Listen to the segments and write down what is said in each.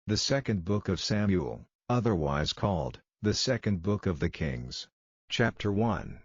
The second book of Samuel, otherwise called, the second book of the Kings. Chapter 1.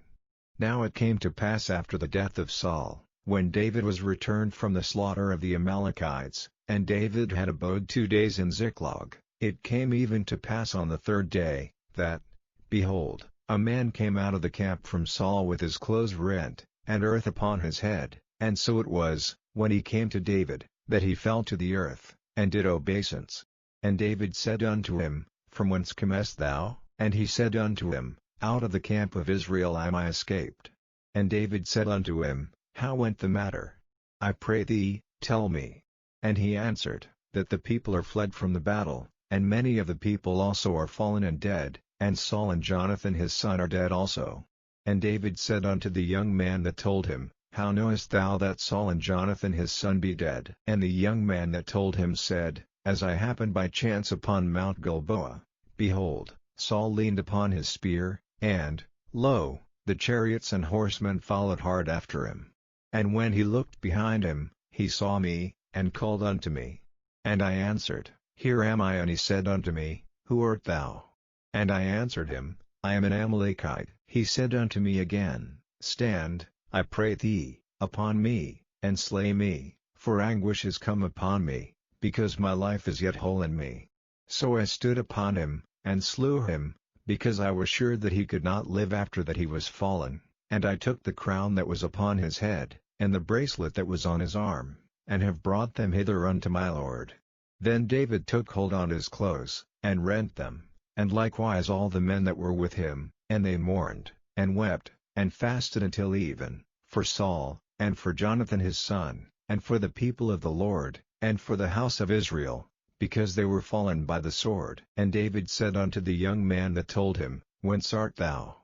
Now it came to pass after the death of Saul, when David was returned from the slaughter of the Amalekites, and David had abode 2 days in Ziklag, it came even to pass on the 3rd day, that, behold, a man came out of the camp from Saul with his clothes rent, and earth upon his head, and so it was, when he came to David, that he fell to the earth, and did obeisance. And David said unto him, From whence camest thou? And he said unto him, Out of the camp of Israel am I escaped. And David said unto him, How went the matter? I pray thee, tell me. And he answered, That the people are fled from the battle, and many of the people also are fallen and dead, and Saul and Jonathan his son are dead also. And David said unto the young man that told him, How knowest thou that Saul and Jonathan his son be dead? And the young man that told him said, As I happened by chance upon Mount Gilboa, behold, Saul leaned upon his spear, and, lo, the chariots and horsemen followed hard after him. And when he looked behind him, he saw me, and called unto me. And I answered, Here am I. And he said unto me, Who art thou? And I answered him, I am an Amalekite. He said unto me again, Stand, I pray thee, upon me, and slay me, for anguish is come upon me, because my life is yet whole in me. So I stood upon him, and slew him, because I was sure that he could not live after that he was fallen. And I took the crown that was upon his head, and the bracelet that was on his arm, and have brought them hither unto my lord. Then David took hold on his clothes, and rent them, and likewise all the men that were with him, and they mourned, and wept, and fasted until even, for Saul, and for Jonathan his son, and for the people of the Lord, and for the house of Israel, because they were fallen by the sword. And David said unto the young man that told him, Whence art thou?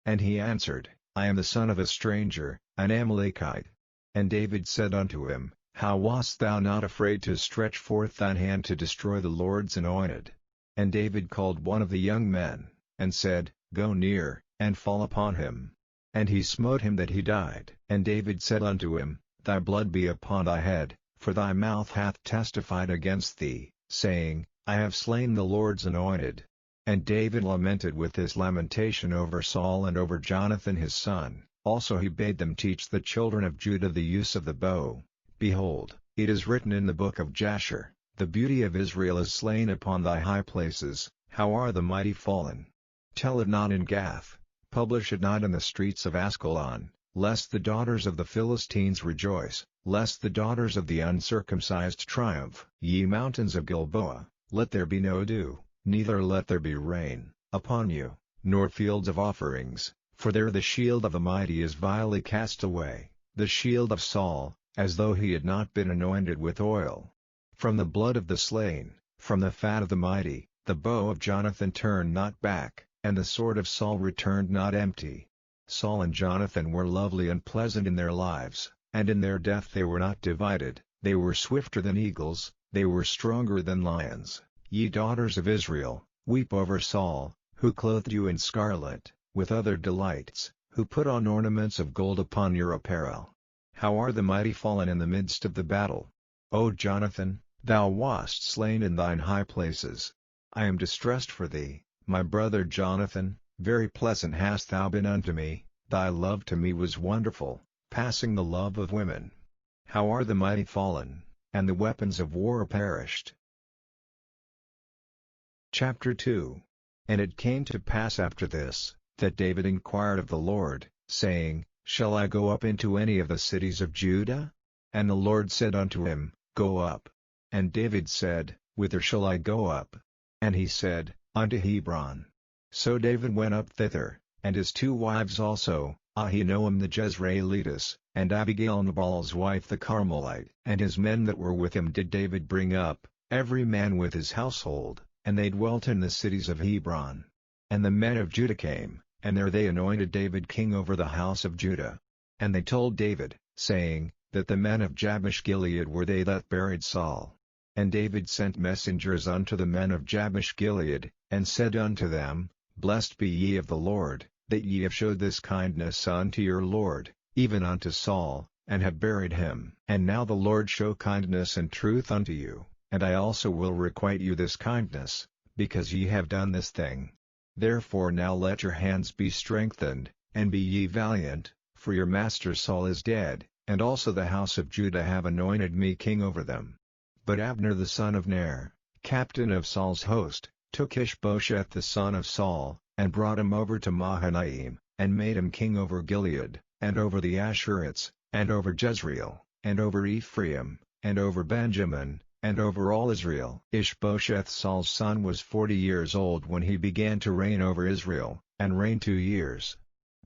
And he answered, I am the son of a stranger, an Amalekite. And David said unto him, How wast thou not afraid to stretch forth thine hand to destroy the Lord's anointed? And David called one of the young men, and said, Go near, and fall upon him. And he smote him that he died. And David said unto him, Thy blood be upon thy head, for thy mouth hath testified against thee, saying, I have slain the Lord's anointed. And David lamented with his lamentation over Saul and over Jonathan his son. Also he bade them teach the children of Judah the use of the bow. Behold, it is written in the book of Jasher, The beauty of Israel is slain upon thy high places, how are the mighty fallen. Tell it not in Gath, publish it not in the streets of Askelon, lest the daughters of the Philistines rejoice, lest the daughters of the uncircumcised triumph. Ye mountains of Gilboa, let there be no dew, neither let there be rain, upon you, nor fields of offerings, for there the shield of the mighty is vilely cast away, the shield of Saul, as though he had not been anointed with oil. From the blood of the slain, from the fat of the mighty, the bow of Jonathan turned not back, and the sword of Saul returned not empty. Saul and Jonathan were lovely and pleasant in their lives, and in their death they were not divided. They were swifter than eagles, they were stronger than lions. Ye daughters of Israel, weep over Saul, who clothed you in scarlet, with other delights, who put on ornaments of gold upon your apparel. How are the mighty fallen in the midst of the battle? O Jonathan, thou wast slain in thine high places. I am distressed for thee, my brother Jonathan, very pleasant hast thou been unto me, thy love to me was wonderful, passing the love of women. How are the mighty fallen, and the weapons of war perished. Chapter 2. And it came to pass after this, that David inquired of the Lord, saying, Shall I go up into any of the cities of Judah? And the Lord said unto him, Go up. And David said, Whither shall I go up? And he said, Unto Hebron. So David went up thither, and his 2 wives also, Ahinoam the Jezreelitess, and Abigail Nabal's wife the Carmelite. And his men that were with him did David bring up, every man with his household, and they dwelt in the cities of Hebron. And the men of Judah came, and there they anointed David king over the house of Judah. And they told David, saying, that the men of Jabesh Gilead were they that buried Saul. And David sent messengers unto the men of Jabesh Gilead, and said unto them, Blessed be ye of the Lord, that ye have showed this kindness unto your Lord, even unto Saul, and have buried him. And now the Lord show kindness and truth unto you, and I also will requite you this kindness, because ye have done this thing. Therefore now let your hands be strengthened, and be ye valiant, for your master Saul is dead, and also the house of Judah have anointed me king over them. But Abner the son of Ner, captain of Saul's host, took Ishbosheth the son of Saul, and brought him over to Mahanaim, and made him king over Gilead, and over the Ashurites, and over Jezreel, and over Ephraim, and over Benjamin, and over all Israel. Ishbosheth Saul's son was 40 years old when he began to reign over Israel, and reigned 2 years.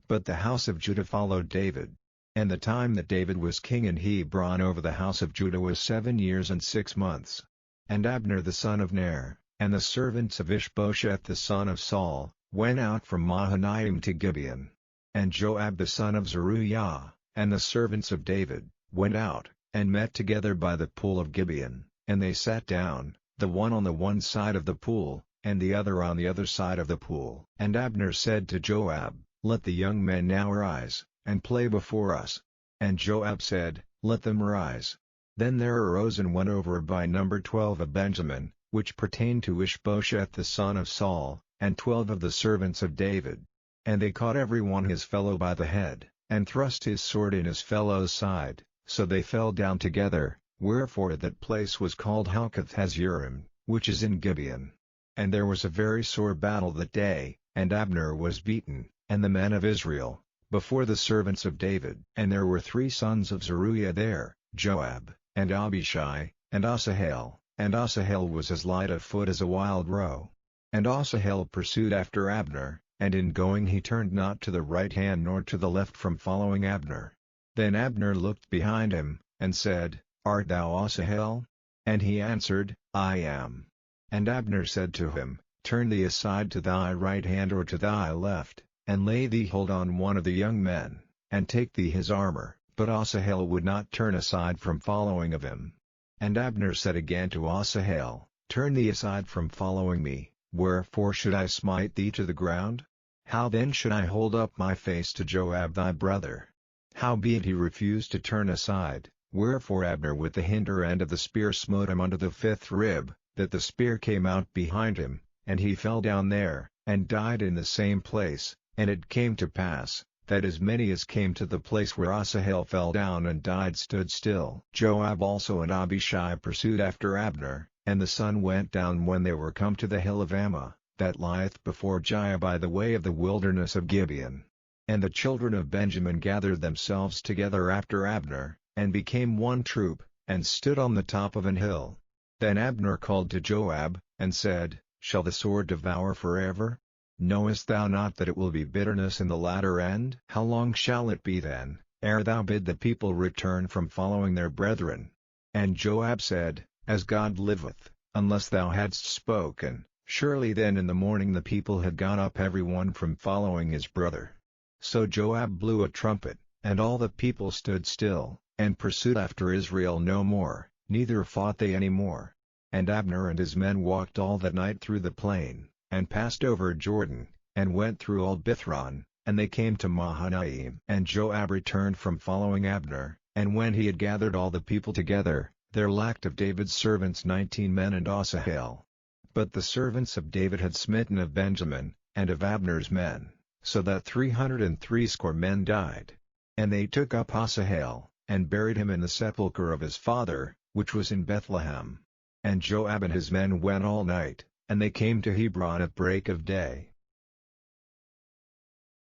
But the house of Judah followed David. And the time that David was king in Hebron over the house of Judah was 7 years and 6 months. And Abner the son of Ner, and the servants of Ishbosheth the son of Saul, went out from Mahanaim to Gibeon. And Joab the son of Zeruiah, and the servants of David, went out, and met together by the pool of Gibeon, and they sat down, the one on the one side of the pool, and the other on the other side of the pool. And Abner said to Joab, Let the young men now arise, and play before us. And Joab said, Let them rise. Then there arose and went over by number 12 of Benjamin, which pertained to Ishbosheth the son of Saul, and 12 of the servants of David. And they caught every one his fellow by the head, and thrust his sword in his fellow's side, so they fell down together, wherefore that place was called Helkath Hazurim, which is in Gibeon. And there was a very sore battle that day, and Abner was beaten, and the men of Israel, before the servants of David. And there were 3 sons of Zeruiah there, Joab, and Abishai, and Asahel, and Asahel was as light of foot as a wild roe. And Asahel pursued after Abner, and in going he turned not to the right hand nor to the left from following Abner. Then Abner looked behind him, and said, Art thou Asahel? And he answered, I am. And Abner said to him, Turn thee aside to thy right hand or to thy left, and lay thee hold on one of the young men, and take thee his armor. But Asahel would not turn aside from following of him. And Abner said again to Asahel, Turn thee aside from following me, wherefore should I smite thee to the ground? How then should I hold up my face to Joab thy brother? Howbeit he refused to turn aside, wherefore Abner with the hinder end of the spear smote him under the 5th rib, that the spear came out behind him, and he fell down there, and died in the same place. And it came to pass, that as many as came to the place where Asahel fell down and died stood still. Joab also and Abishai pursued after Abner, and the sun went down when they were come to the hill of Ammah, that lieth before Giah by the way of the wilderness of Gibeon. And the children of Benjamin gathered themselves together after Abner, and became one troop, and stood on the top of an hill. Then Abner called to Joab, and said, Shall the sword devour forever? Knowest thou not that it will be bitterness in the latter end? How long shall it be then, ere thou bid the people return from following their brethren? And Joab said, As God liveth, unless thou hadst spoken, surely then in the morning the people had gone up every one from following his brother. So Joab blew a trumpet, and all the people stood still, and pursued after Israel no more, neither fought they any more. And Abner and his men walked all that night through the plain, and passed over Jordan, and went through all Bithron, and they came to Mahanaim. And Joab returned from following Abner, and when he had gathered all the people together, there lacked of David's servants 19 men and Asahel. But the servants of David had smitten of Benjamin, and of Abner's men, so that 360 men died. And they took up Asahel, and buried him in the sepulchre of his father, which was in Bethlehem. And Joab and his men went all night, and they came to Hebron at break of day.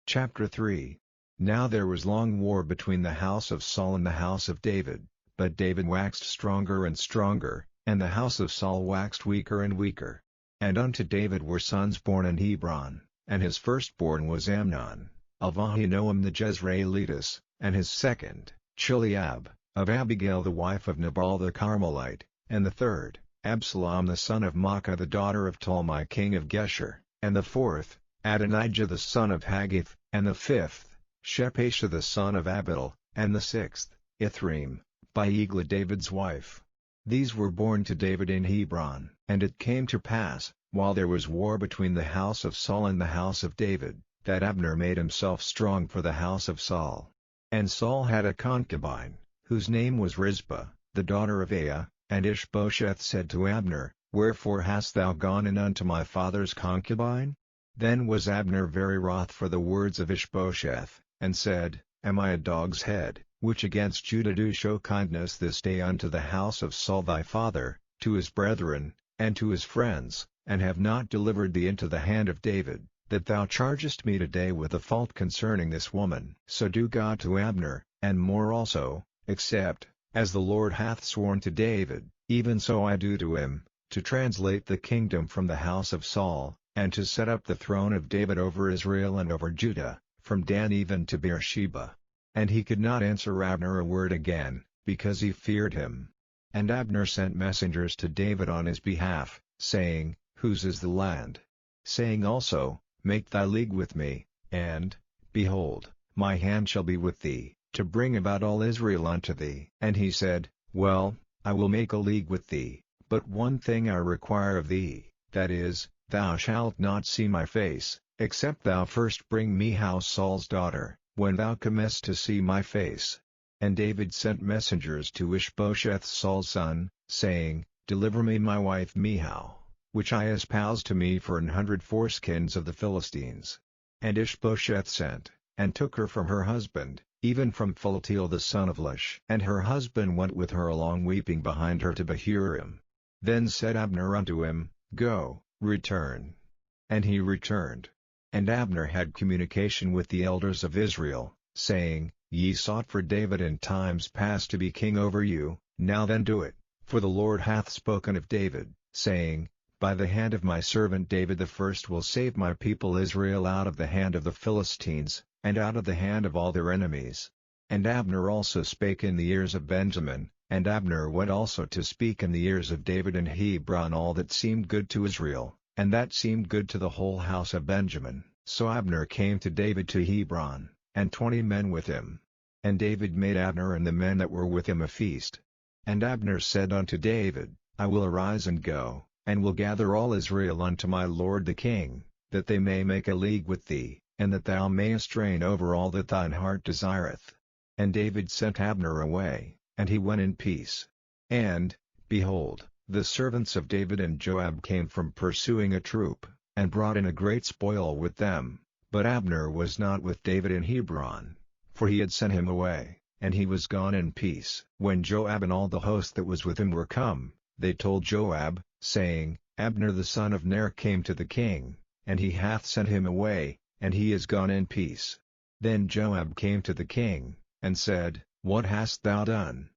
Chapter 3. Now there was long war between the house of Saul and the house of David, but David waxed stronger and stronger, and the house of Saul waxed weaker and weaker. And unto David were sons born in Hebron, and his firstborn was Amnon, of Ahinoam the Jezreelitess, and his second, Chileab, of Abigail the wife of Nabal the Carmelite, and the third, Absalom the son of Maacah the daughter of Talmai king of Geshur, and the fourth, Adonijah the son of Haggith, and the fifth, Shepasha the son of Abital, and the sixth, Ithream, by Eglah David's wife. These were born to David in Hebron. And it came to pass, while there was war between the house of Saul and the house of David, that Abner made himself strong for the house of Saul. And Saul had a concubine, whose name was Rizpah, the daughter of Aiah, And Ishbosheth said to Abner, Wherefore hast thou gone in unto my father's concubine? Then was Abner very wroth for the words of Ishbosheth, and said, Am I a dog's head, which against Judah do show kindness this day unto the house of Saul thy father, to his brethren, and to his friends, and have not delivered thee into the hand of David, that thou chargest me today with a fault concerning this woman? So do God to Abner, and more also, except, as the Lord hath sworn to David, even so I do to him, to translate the kingdom from the house of Saul, and to set up the throne of David over Israel and over Judah, from Dan even to Beersheba. And he could not answer Abner a word again, because he feared him. And Abner sent messengers to David on his behalf, saying, Whose is the land? Saying also, Make thy league with me, and, behold, my hand shall be with thee, to bring about all Israel unto thee. And he said, Well, I will make a league with thee, but one thing I require of thee, that is, thou shalt not see my face, except thou first bring me house Saul's daughter, when thou comest to see my face. And David sent messengers to Ishbosheth Saul's son, saying, Deliver me my wife Michal, which I espoused to me for 100 foreskins of the Philistines. And Ishbosheth sent, and took her from her husband, even from Philtiel the son of Lish. And her husband went with her along weeping behind her to Bahurim. Then said Abner unto him, Go, return. And he returned. And Abner had communication with the elders of Israel, saying, Ye sought for David in times past to be king over you, now then do it, for the Lord hath spoken of David, saying, By the hand of my servant David the first will save my people Israel out of the hand of the Philistines, and out of the hand of all their enemies. And Abner also spake in the ears of Benjamin, and Abner went also to speak in the ears of David in Hebron all that seemed good to Israel, and that seemed good to the whole house of Benjamin. So Abner came to David to Hebron, and 20 men with him. And David made Abner and the men that were with him a feast. And Abner said unto David, I will arise and go, and will gather all Israel unto my lord the king, that they may make a league with thee, and that thou mayest reign over all that thine heart desireth. And David sent Abner away, and he went in peace. And, behold, the servants of David and Joab came from pursuing a troop, and brought in a great spoil with them, but Abner was not with David in Hebron, for he had sent him away, and he was gone in peace. When Joab and all the host that was with him were come, they told Joab, saying, Abner the son of Ner came to the king, and he hath sent him away, and he is gone in peace. Then Joab came to the king, and said, What hast thou done?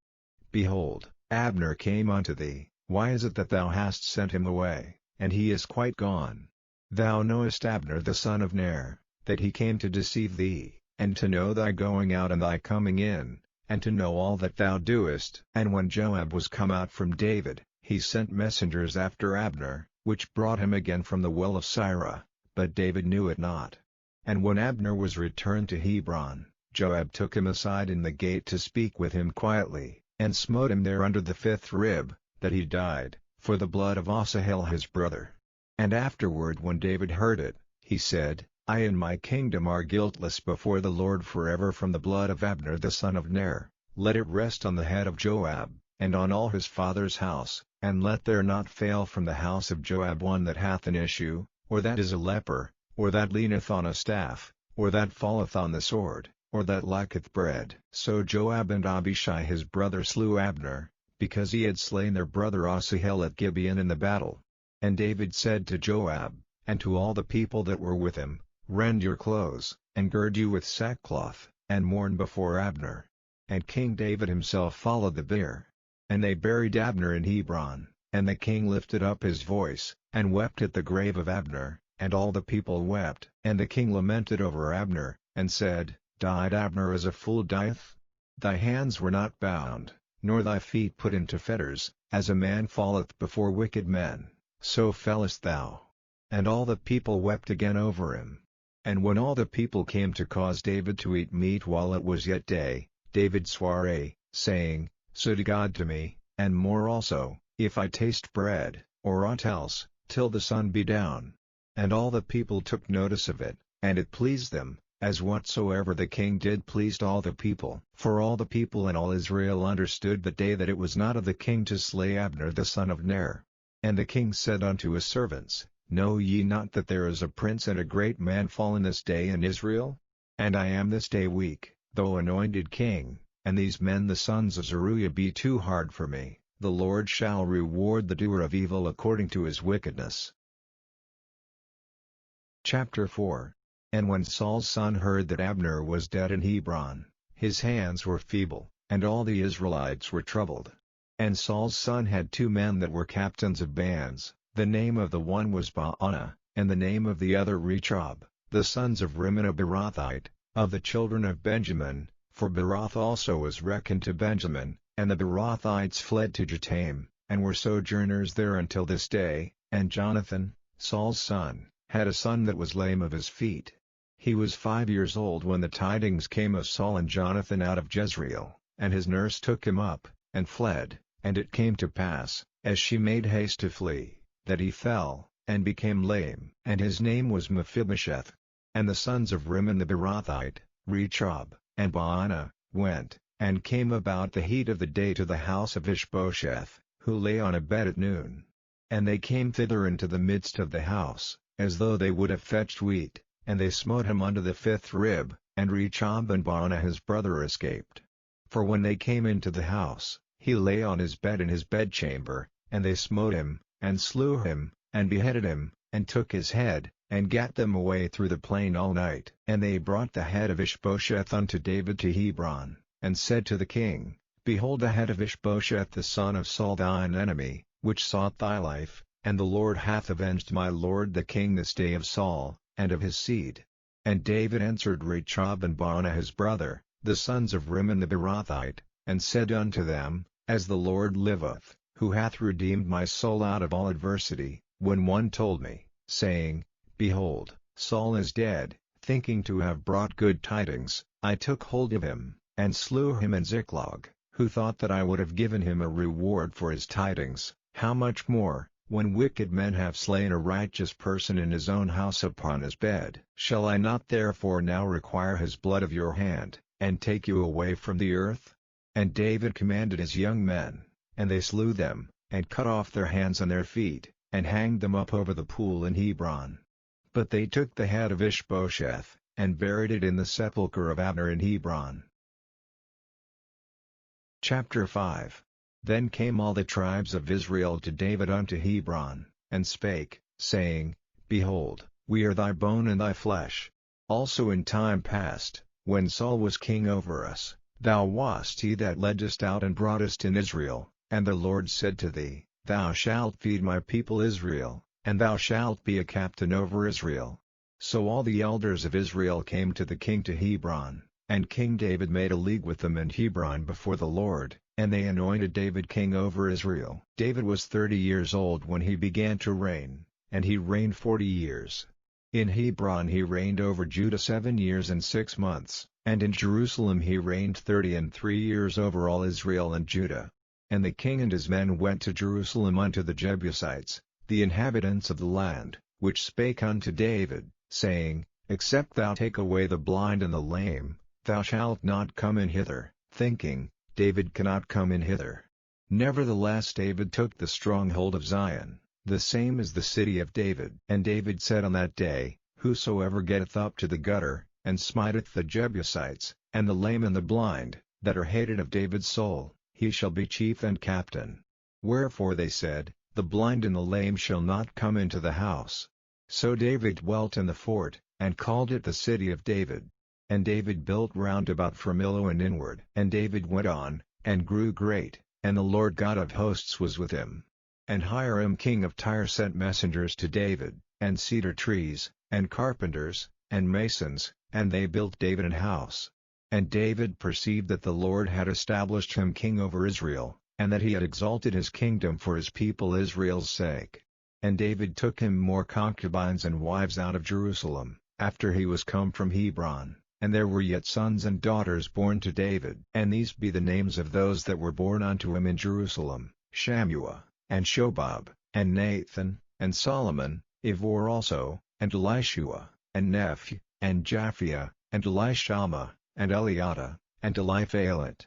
Behold, Abner came unto thee. Why is it that thou hast sent him away, and he is quite gone? Thou knowest Abner the son of Ner, that he came to deceive thee, and to know thy going out and thy coming in, and to know all that thou doest. And when Joab was come out from David, he sent messengers after Abner, which brought him again from the well of Sirah, but David knew it not. And when Abner was returned to Hebron, Joab took him aside in the gate to speak with him quietly, and smote him there under the 5th rib, that he died, for the blood of Asahel his brother. And afterward when David heard it, he said, I and my kingdom are guiltless before the Lord forever from the blood of Abner the son of Ner. Let it rest on the head of Joab, and on all his father's house, and let there not fail from the house of Joab one that hath an issue, or that is a leper, or that leaneth on a staff, or that falleth on the sword, or that lacketh bread. So Joab and Abishai his brother slew Abner, because he had slain their brother Asahel at Gibeon in the battle. And David said to Joab, and to all the people that were with him, Rend your clothes, and gird you with sackcloth, and mourn before Abner. And King David himself followed the bier. And they buried Abner in Hebron, and the king lifted up his voice, and wept at the grave of Abner, and all the people wept. And the king lamented over Abner, and said, Died Abner as a fool dieth? Thy hands were not bound, nor thy feet put into fetters, as a man falleth before wicked men, so fellest thou. And all the people wept again over him. And when all the people came to cause David to eat meat while it was yet day, David sware, saying, So do God to me, and more also, if I taste bread, or aught else, till the sun be down. And all the people took notice of it, and it pleased them, as whatsoever the king did pleased all the people. For all the people and all Israel understood that day that it was not of the king to slay Abner the son of Ner. And the king said unto his servants, Know ye not that there is a prince and a great man fallen this day in Israel? And I am this day weak, though anointed king, and these men the sons of Zeruiah be too hard for me. The Lord shall reward the doer of evil according to his wickedness. Chapter 4. And when Saul's son heard that Abner was dead in Hebron, his hands were feeble, and all the Israelites were troubled. And Saul's son had 2 men that were captains of bands, the name of the one was Baanah, and the name of the other Rechab, the sons of Rimmon a Beerothite, of the children of Benjamin, for Beeroth also was reckoned to Benjamin, and the Beerothites fled to Jotam, and were sojourners there until this day. And Jonathan, Saul's son, had a son that was lame of his feet. He was 5 years old when the tidings came of Saul and Jonathan out of Jezreel, and his nurse took him up, and fled, and it came to pass, as she made haste to flee, that he fell, and became lame. And his name was Mephibosheth. And the sons of Rimmon the Beerothite, Rechab, and Baanah, went, and came about the heat of the day to the house of Ishbosheth, who lay on a bed at noon. And they came thither into the midst of the house, as though they would have fetched wheat, and they smote him unto the 5th rib, and Rechab and Baanah his brother escaped. For when they came into the house, he lay on his bed in his bedchamber, and they smote him, and slew him, and beheaded him, and took his head, and gat them away through the plain all night. And they brought the head of Ishbosheth unto David to Hebron, and said to the king, Behold the head of Ishbosheth the son of Saul thine enemy, which sought thy life, and the Lord hath avenged my lord the king this day of Saul, and of his seed. And David answered Rechab and Baanah his brother, the sons of Rimmon the Beerothite, and said unto them, As the Lord liveth, who hath redeemed my soul out of all adversity, when one told me, saying, Behold, Saul is dead, thinking to have brought good tidings, I took hold of him, and slew him in Ziklag, who thought that I would have given him a reward for his tidings. How much more, when wicked men have slain a righteous person in his own house upon his bed? Shall I not therefore now require his blood of your hand, and take you away from the earth? And David commanded his young men, and they slew them, and cut off their hands and their feet, and hanged them up over the pool in Hebron. But they took the head of Ishbosheth, and buried it in the sepulchre of Abner in Hebron. Chapter 5. Then came all the tribes of Israel to David unto Hebron, and spake, saying, Behold, we are thy bone and thy flesh. Also in time past, when Saul was king over us, thou wast he that leddest out and broughtest in Israel, and the Lord said to thee, Thou shalt feed my people Israel, and thou shalt be a captain over Israel. So all the elders of Israel came to the king to Hebron, and King David made a league with them in Hebron before the Lord, and they anointed David king over Israel. David was 30 years old when he began to reign, and he reigned 40 years. In Hebron he reigned over Judah 7 years and 6 months, and in Jerusalem he reigned 33 years over all Israel and Judah. And the king and his men went to Jerusalem unto the Jebusites, the inhabitants of the land, which spake unto David, saying, Except thou take away the blind and the lame, thou shalt not come in hither, thinking, David cannot come in hither. Nevertheless David took the stronghold of Zion, the same as the city of David. And David said on that day, Whosoever getteth up to the gutter, and smiteth the Jebusites, and the lame and the blind, that are hated of David's soul, he shall be chief and captain. Wherefore they said, The blind and the lame shall not come into the house. So David dwelt in the fort, and called it the city of David. And David built round about from Millo and inward. And David went on, and grew great, and the Lord God of hosts was with him. And Hiram king of Tyre sent messengers to David, and cedar trees, and carpenters, and masons, and they built David an house. And David perceived that the Lord had established him king over Israel, and that he had exalted his kingdom for his people Israel's sake. And David took him more concubines and wives out of Jerusalem, after he was come from Hebron, and there were yet sons and daughters born to David. And these be the names of those that were born unto him in Jerusalem, Shammua, and Shobab, and Nathan, and Solomon, Ivor also, and Elishua, and Nephi, and Japhia, and Elishama, and Eliada, and Eliphalet.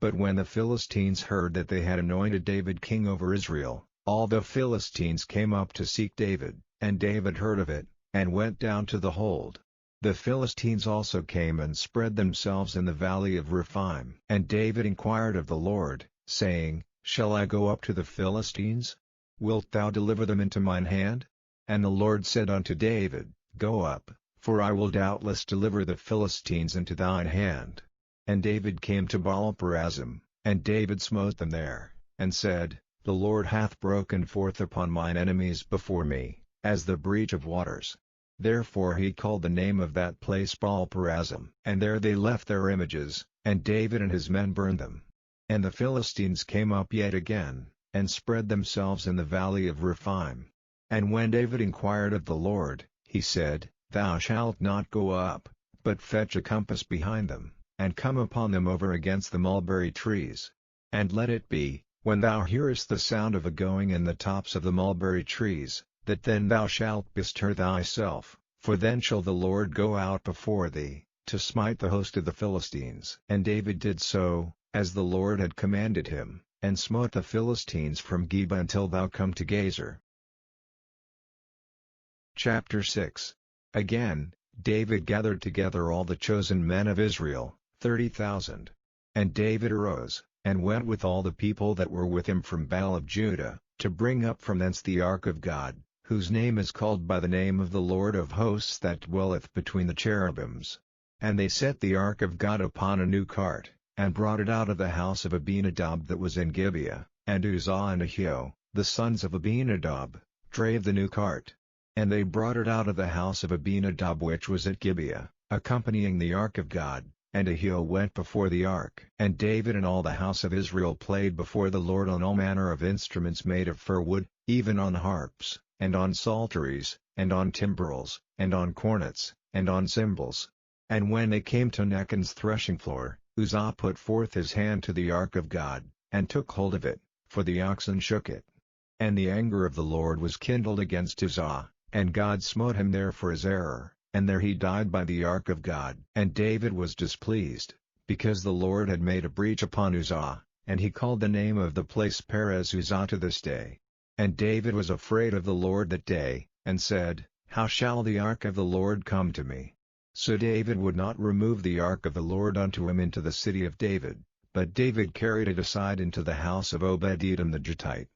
But when the Philistines heard that they had anointed David king over Israel, all the Philistines came up to seek David, and David heard of it, and went down to the hold. The Philistines also came and spread themselves in the valley of Rephaim. And David inquired of the Lord, saying, Shall I go up to the Philistines? Wilt thou deliver them into mine hand? And the Lord said unto David, Go up, for I will doubtless deliver the Philistines into thine hand. And David came to Baal-perazim, and David smote them there, and said, The Lord hath broken forth upon mine enemies before me, as the breach of waters. Therefore he called the name of that place Baal-perazim. And there they left their images, and David and his men burned them. And the Philistines came up yet again, and spread themselves in the valley of Rephaim. And when David inquired of the Lord, he said, Thou shalt not go up, but fetch a compass behind them, and come upon them over against the mulberry trees. And let it be, when thou hearest the sound of a going in the tops of the mulberry trees, that then thou shalt bestir thyself, for then shall the Lord go out before thee, to smite the host of the Philistines. And David did so, as the Lord had commanded him, and smote the Philistines from Geba until thou come to Gazer. Chapter 6. Again, David gathered together all the chosen men of Israel, 30,000. And David arose, and went with all the people that were with him from Baal of Judah, to bring up from thence the ark of God, whose name is called by the name of the Lord of hosts that dwelleth between the cherubims. And they set the ark of God upon a new cart, and brought it out of the house of Abinadab that was in Gibeah, and Uzzah and Ahio, the sons of Abinadab, drave the new cart. And they brought it out of the house of Abinadab which was at Gibeah, accompanying the ark of God, and Ahio went before the ark. And David and all the house of Israel played before the Lord on all manner of instruments made of fir wood, even on harps, and on psalteries, and on timbrels, and on cornets, and on cymbals. And when they came to Nachon's threshing floor, Uzzah put forth his hand to the ark of God, and took hold of it, for the oxen shook it. And the anger of the Lord was kindled against Uzzah, and God smote him there for his error, and there he died by the ark of God. And David was displeased, because the Lord had made a breach upon Uzzah, and he called the name of the place Perez Uzzah to this day. And David was afraid of the Lord that day, and said, How shall the ark of the Lord come to me? So David would not remove the ark of the Lord unto him into the city of David, but David carried it aside into the house of Obed-Edom the Gittite.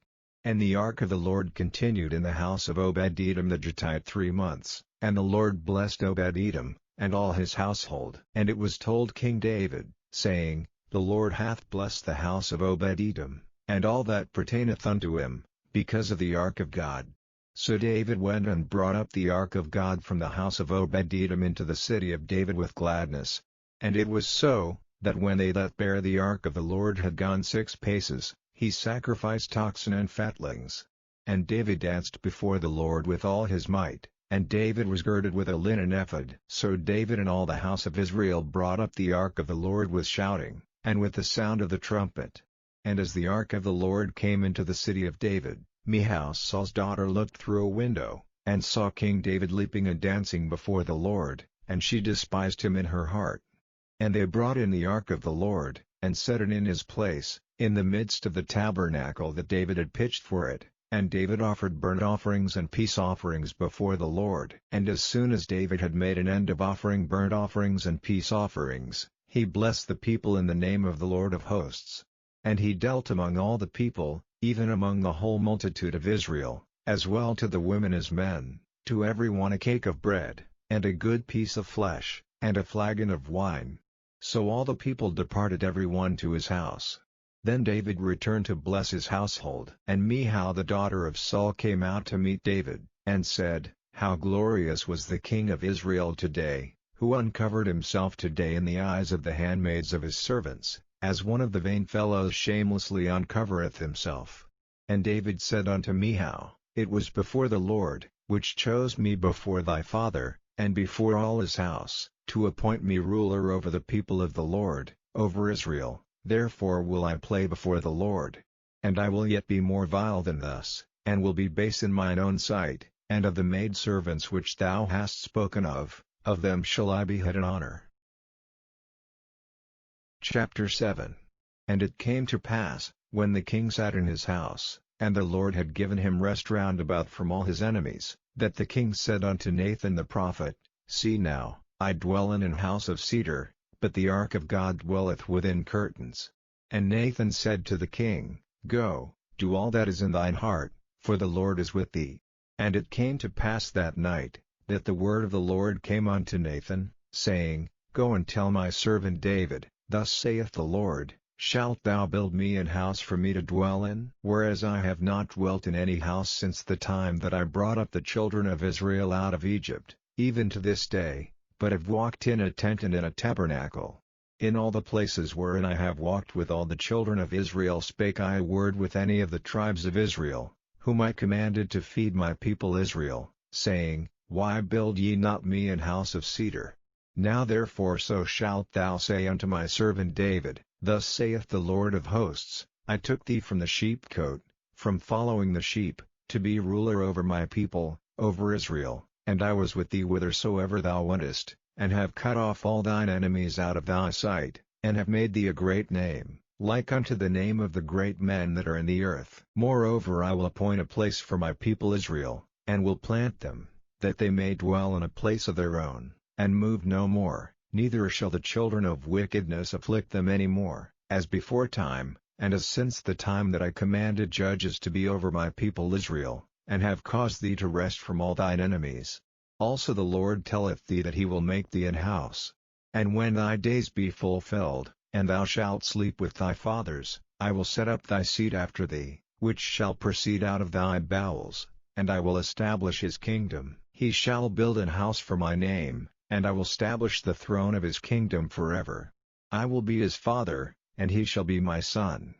And the ark of the Lord continued in the house of Obed-Edom the Gittite 3 months, and the Lord blessed Obed-Edom, and all his household. And it was told King David, saying, The Lord hath blessed the house of Obed-Edom, and all that pertaineth unto him, because of the ark of God. So David went and brought up the ark of God from the house of Obed-Edom into the city of David with gladness. And it was so, that when they that bare the ark of the Lord had gone 6 paces, he sacrificed oxen and fatlings. And David danced before the Lord with all his might, and David was girded with a linen ephod. So David and all the house of Israel brought up the ark of the Lord with shouting, and with the sound of the trumpet. And as the ark of the Lord came into the city of David, Michal Saul's daughter looked through a window, and saw King David leaping and dancing before the Lord, and she despised him in her heart. And they brought in the ark of the Lord, and set it in his place, in the midst of the tabernacle that David had pitched for it, and David offered burnt offerings and peace offerings before the Lord. And as soon as David had made an end of offering burnt offerings and peace offerings, he blessed the people in the name of the Lord of hosts. And he dealt among all the people, even among the whole multitude of Israel, as well to the women as men, to every one a cake of bread, and a good piece of flesh, and a flagon of wine. So all the people departed every one to his house. Then David returned to bless his household. And Michal the daughter of Saul came out to meet David, and said, How glorious was the king of Israel today, who uncovered himself today in the eyes of the handmaids of his servants, as one of the vain fellows shamelessly uncovereth himself. And David said unto Michal, It was before the Lord, which chose me before thy father, and before all his house, to appoint me ruler over the people of the Lord, over Israel. Therefore will I play before the Lord. And I will yet be more vile than thus, and will be base in mine own sight, and of the maidservants which thou hast spoken of them shall I behead in honor. Chapter 7. And it came to pass, when the king sat in his house, and the Lord had given him rest round about from all his enemies, that the king said unto Nathan the prophet, See now, I dwell in an house of cedar, but the ark of God dwelleth within curtains. And Nathan said to the king, Go, do all that is in thine heart, for the Lord is with thee. And it came to pass that night, that the word of the Lord came unto Nathan, saying, Go and tell my servant David, Thus saith the Lord, Shalt thou build me an house for me to dwell in? Whereas I have not dwelt in any house since the time that I brought up the children of Israel out of Egypt, even to this day, but have walked in a tent and in a tabernacle. In all the places wherein I have walked with all the children of Israel spake I a word with any of the tribes of Israel, whom I commanded to feed my people Israel, saying, Why build ye not me an house of cedar? Now therefore so shalt thou say unto my servant David, Thus saith the Lord of hosts, I took thee from the sheepcote, from following the sheep, to be ruler over my people, over Israel, and I was with thee whithersoever thou wentest, and have cut off all thine enemies out of thy sight, and have made thee a great name, like unto the name of the great men that are in the earth. Moreover I will appoint a place for my people Israel, and will plant them, that they may dwell in a place of their own, and move no more, neither shall the children of wickedness afflict them any more, as before time, and as since the time that I commanded judges to be over my people Israel, and have caused thee to rest from all thine enemies. Also the Lord telleth thee that he will make thee an house. And when thy days be fulfilled, and thou shalt sleep with thy fathers, I will set up thy seed after thee, which shall proceed out of thy bowels, and I will establish his kingdom. He shall build an house for my name, and I will establish the throne of his kingdom forever. I will be his father, and he shall be my son.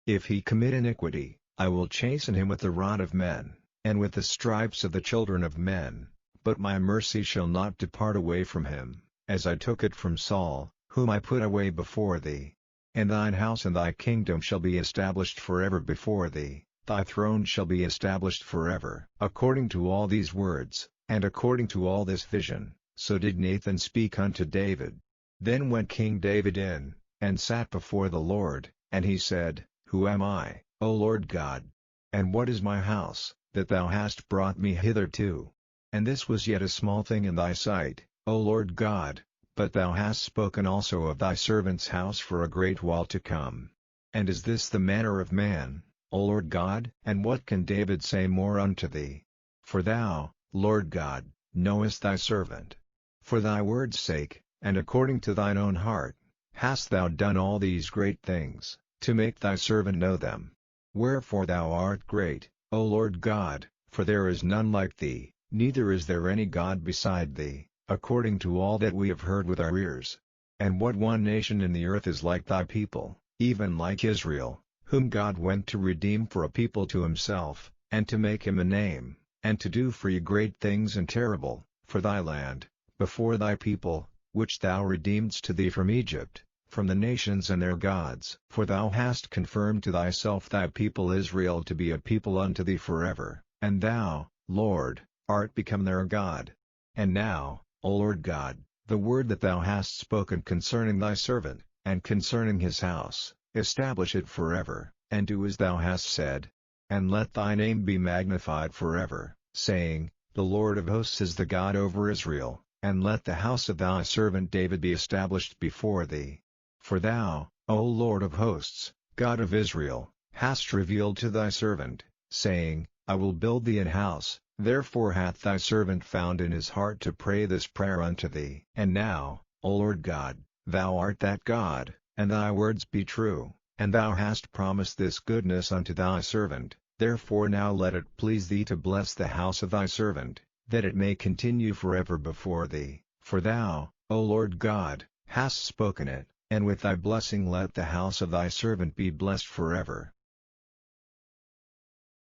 If he commit iniquity, I will chasten him with the rod of men, and with the stripes of the children of men, but my mercy shall not depart away from him, as I took it from Saul, whom I put away before thee. And thine house and thy kingdom shall be established forever before thee, thy throne shall be established forever. According to all these words, and according to all this vision, so did Nathan speak unto David. Then went King David in, and sat before the Lord, and he said, Who am I, O Lord God? And what is my house, that thou hast brought me hitherto? And this was yet a small thing in thy sight, O Lord God, but thou hast spoken also of thy servant's house for a great while to come. And is this the manner of man, O Lord God? And what can David say more unto thee? For thou, Lord God, knowest thy servant. For thy word's sake, and according to thine own heart, hast thou done all these great things, to make thy servant know them. Wherefore thou art great, O Lord God, for there is none like thee, neither is there any God beside thee, according to all that we have heard with our ears. And what one nation in the earth is like thy people, even like Israel, whom God went to redeem for a people to himself, and to make him a name, and to do for you great things and terrible, for thy land, before thy people, which thou redeemedst to thee from Egypt, from the nations and their gods. For thou hast confirmed to thyself thy people Israel to be a people unto thee forever, and thou, Lord, art become their God. And now, O Lord God, the word that thou hast spoken concerning thy servant, and concerning his house, establish it forever, and do as thou hast said. And let thy name be magnified forever, saying, The Lord of hosts is the God over Israel, and let the house of thy servant David be established before thee. For thou, O Lord of hosts, God of Israel, hast revealed to thy servant, saying, I will build thee an house. Therefore hath thy servant found in his heart to pray this prayer unto thee. And now, O Lord God, thou art that God, and thy words be true, and thou hast promised this goodness unto thy servant. Therefore now let it please thee to bless the house of thy servant, that it may continue forever before thee. For thou, O Lord God, hast spoken it, and with thy blessing let the house of thy servant be blessed forever.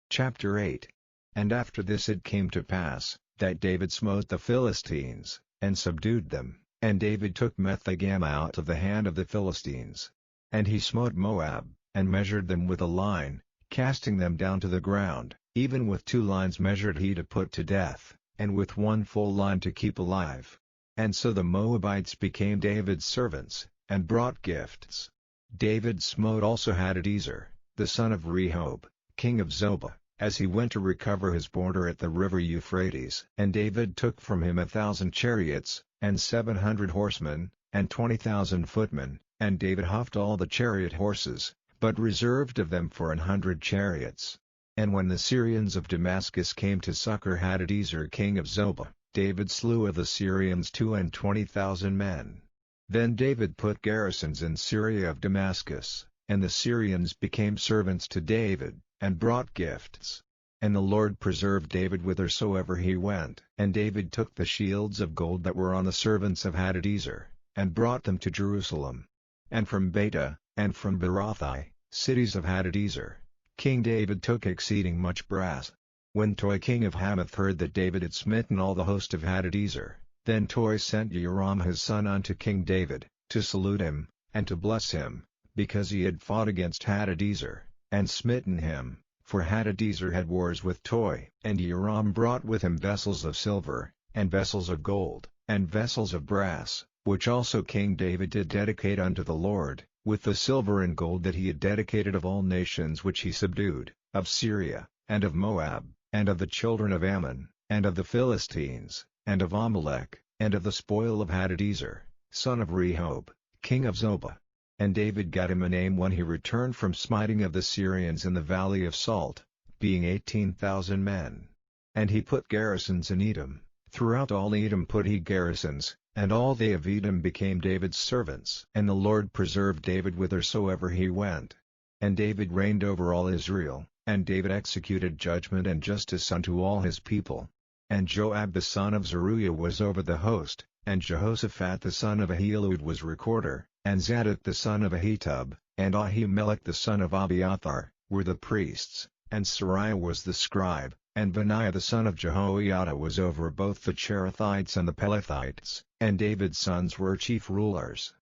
Chapter 8. And after this it came to pass, that David smote the Philistines, and subdued them, and David took Methegam out of the hand of the Philistines. And he smote Moab, and measured them with a line, casting them down to the ground, even with 2 lines measured he to put to death, and with 1 full line to keep alive. And so the Moabites became David's servants, and brought gifts. David smote also Hadadezer, the son of Rehob, king of Zobah, as he went to recover his border at the river Euphrates. And David took from him 1,000 chariots, and 700 horsemen, and 20,000 footmen, and David houghed all the chariot horses, but reserved of them for 100 chariots. And when the Syrians of Damascus came to succor Hadadezer king of Zobah, David slew of the Syrians 22,000 men. Then David put garrisons in Syria of Damascus, and the Syrians became servants to David, and brought gifts. And the Lord preserved David whithersoever he went. And David took the shields of gold that were on the servants of Hadadezer, and brought them to Jerusalem. And from Beta, and from Berothai, cities of Hadadezer, King David took exceeding much brass. When Toi king of Hamath heard that David had smitten all the host of Hadadezer, then Toi sent Joram his son unto King David, to salute him, and to bless him, because he had fought against Hadadezer, and smitten him, for Hadadezer had wars with Toi. And Joram brought with him vessels of silver, and vessels of gold, and vessels of brass, which also King David did dedicate unto the Lord, with the silver and gold that he had dedicated of all nations which he subdued, of Syria, and of Moab, and of the children of Ammon, and of the Philistines, and of Amalek, and of the spoil of Hadadezer, son of Rehob, king of Zobah. And David got him a name when he returned from smiting of the Syrians in the valley of Salt, being 18,000 men. And he put garrisons in Edom, throughout all Edom put he garrisons, and all they of Edom became David's servants. And the Lord preserved David whithersoever he went. And David reigned over all Israel, and David executed judgment and justice unto all his people. And Joab the son of Zeruiah was over the host, and Jehoshaphat the son of Ahilud was recorder, and Zadok the son of Ahitub, and Ahimelech the son of Abiathar, were the priests, and Sariah was the scribe, and Benaiah the son of Jehoiada was over both the Cherethites and the Pelethites, and David's sons were chief rulers.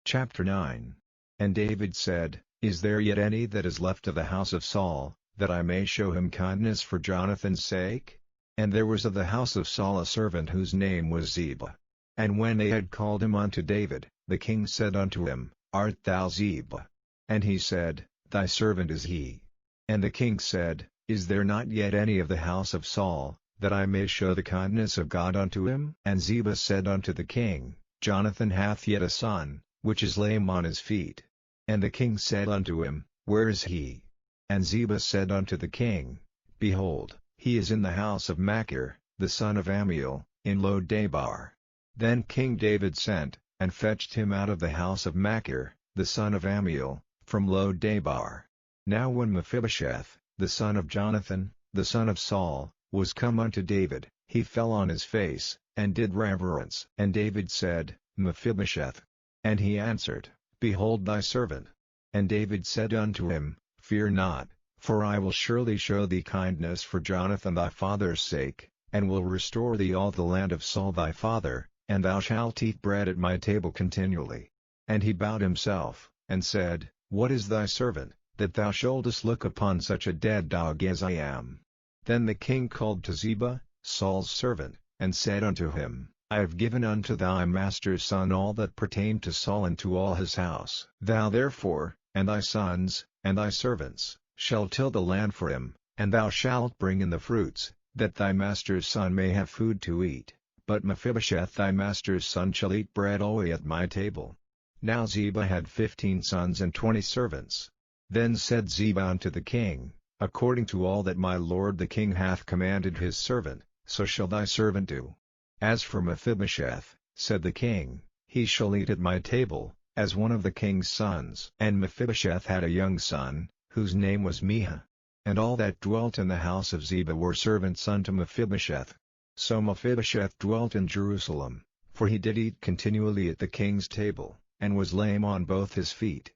Chapter 9. And David said, Is there yet any that is left of the house of Saul, that I may show him kindness for Jonathan's sake? And there was of the house of Saul a servant whose name was Ziba. And when they had called him unto David, the king said unto him, Art thou Ziba? And he said, Thy servant is he. And the king said, Is there not yet any of the house of Saul, that I may show the kindness of God unto him? And Ziba said unto the king, Jonathan hath yet a son, which is lame on his feet. And the king said unto him, Where is he? And Ziba said unto the king, Behold, he is in the house of Machir, the son of Ammiel, in Lo-debar. Then King David sent, and fetched him out of the house of Machir, the son of Ammiel, from Lo-debar. Now when Mephibosheth, the son of Jonathan, the son of Saul, was come unto David, he fell on his face, and did reverence. And David said, Mephibosheth. And he answered, Behold thy servant. And David said unto him, Fear not, for I will surely show thee kindness for Jonathan thy father's sake, and will restore thee all the land of Saul thy father, and thou shalt eat bread at my table continually. And he bowed himself, and said, What is thy servant, that thou shouldest look upon such a dead dog as I am? Then the king called to Ziba, Saul's servant, and said unto him, I have given unto thy master's son all that pertained to Saul and to all his house. Thou therefore, and thy sons, and thy servants, shall till the land for him, and thou shalt bring in the fruits, that thy master's son may have food to eat. But Mephibosheth thy master's son shall eat bread always at my table. Now Ziba had 15 sons and 20 servants. Then said Ziba unto the king, According to all that my lord the king hath commanded his servant, so shall thy servant do. As for Mephibosheth, said the king, he shall eat at my table, as one of the king's sons. And Mephibosheth had a young son, whose name was Miha. And all that dwelt in the house of Ziba were servants unto Mephibosheth. So Mephibosheth dwelt in Jerusalem, for he did eat continually at the king's table, and was lame on both his feet.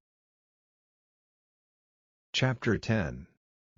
Chapter 10.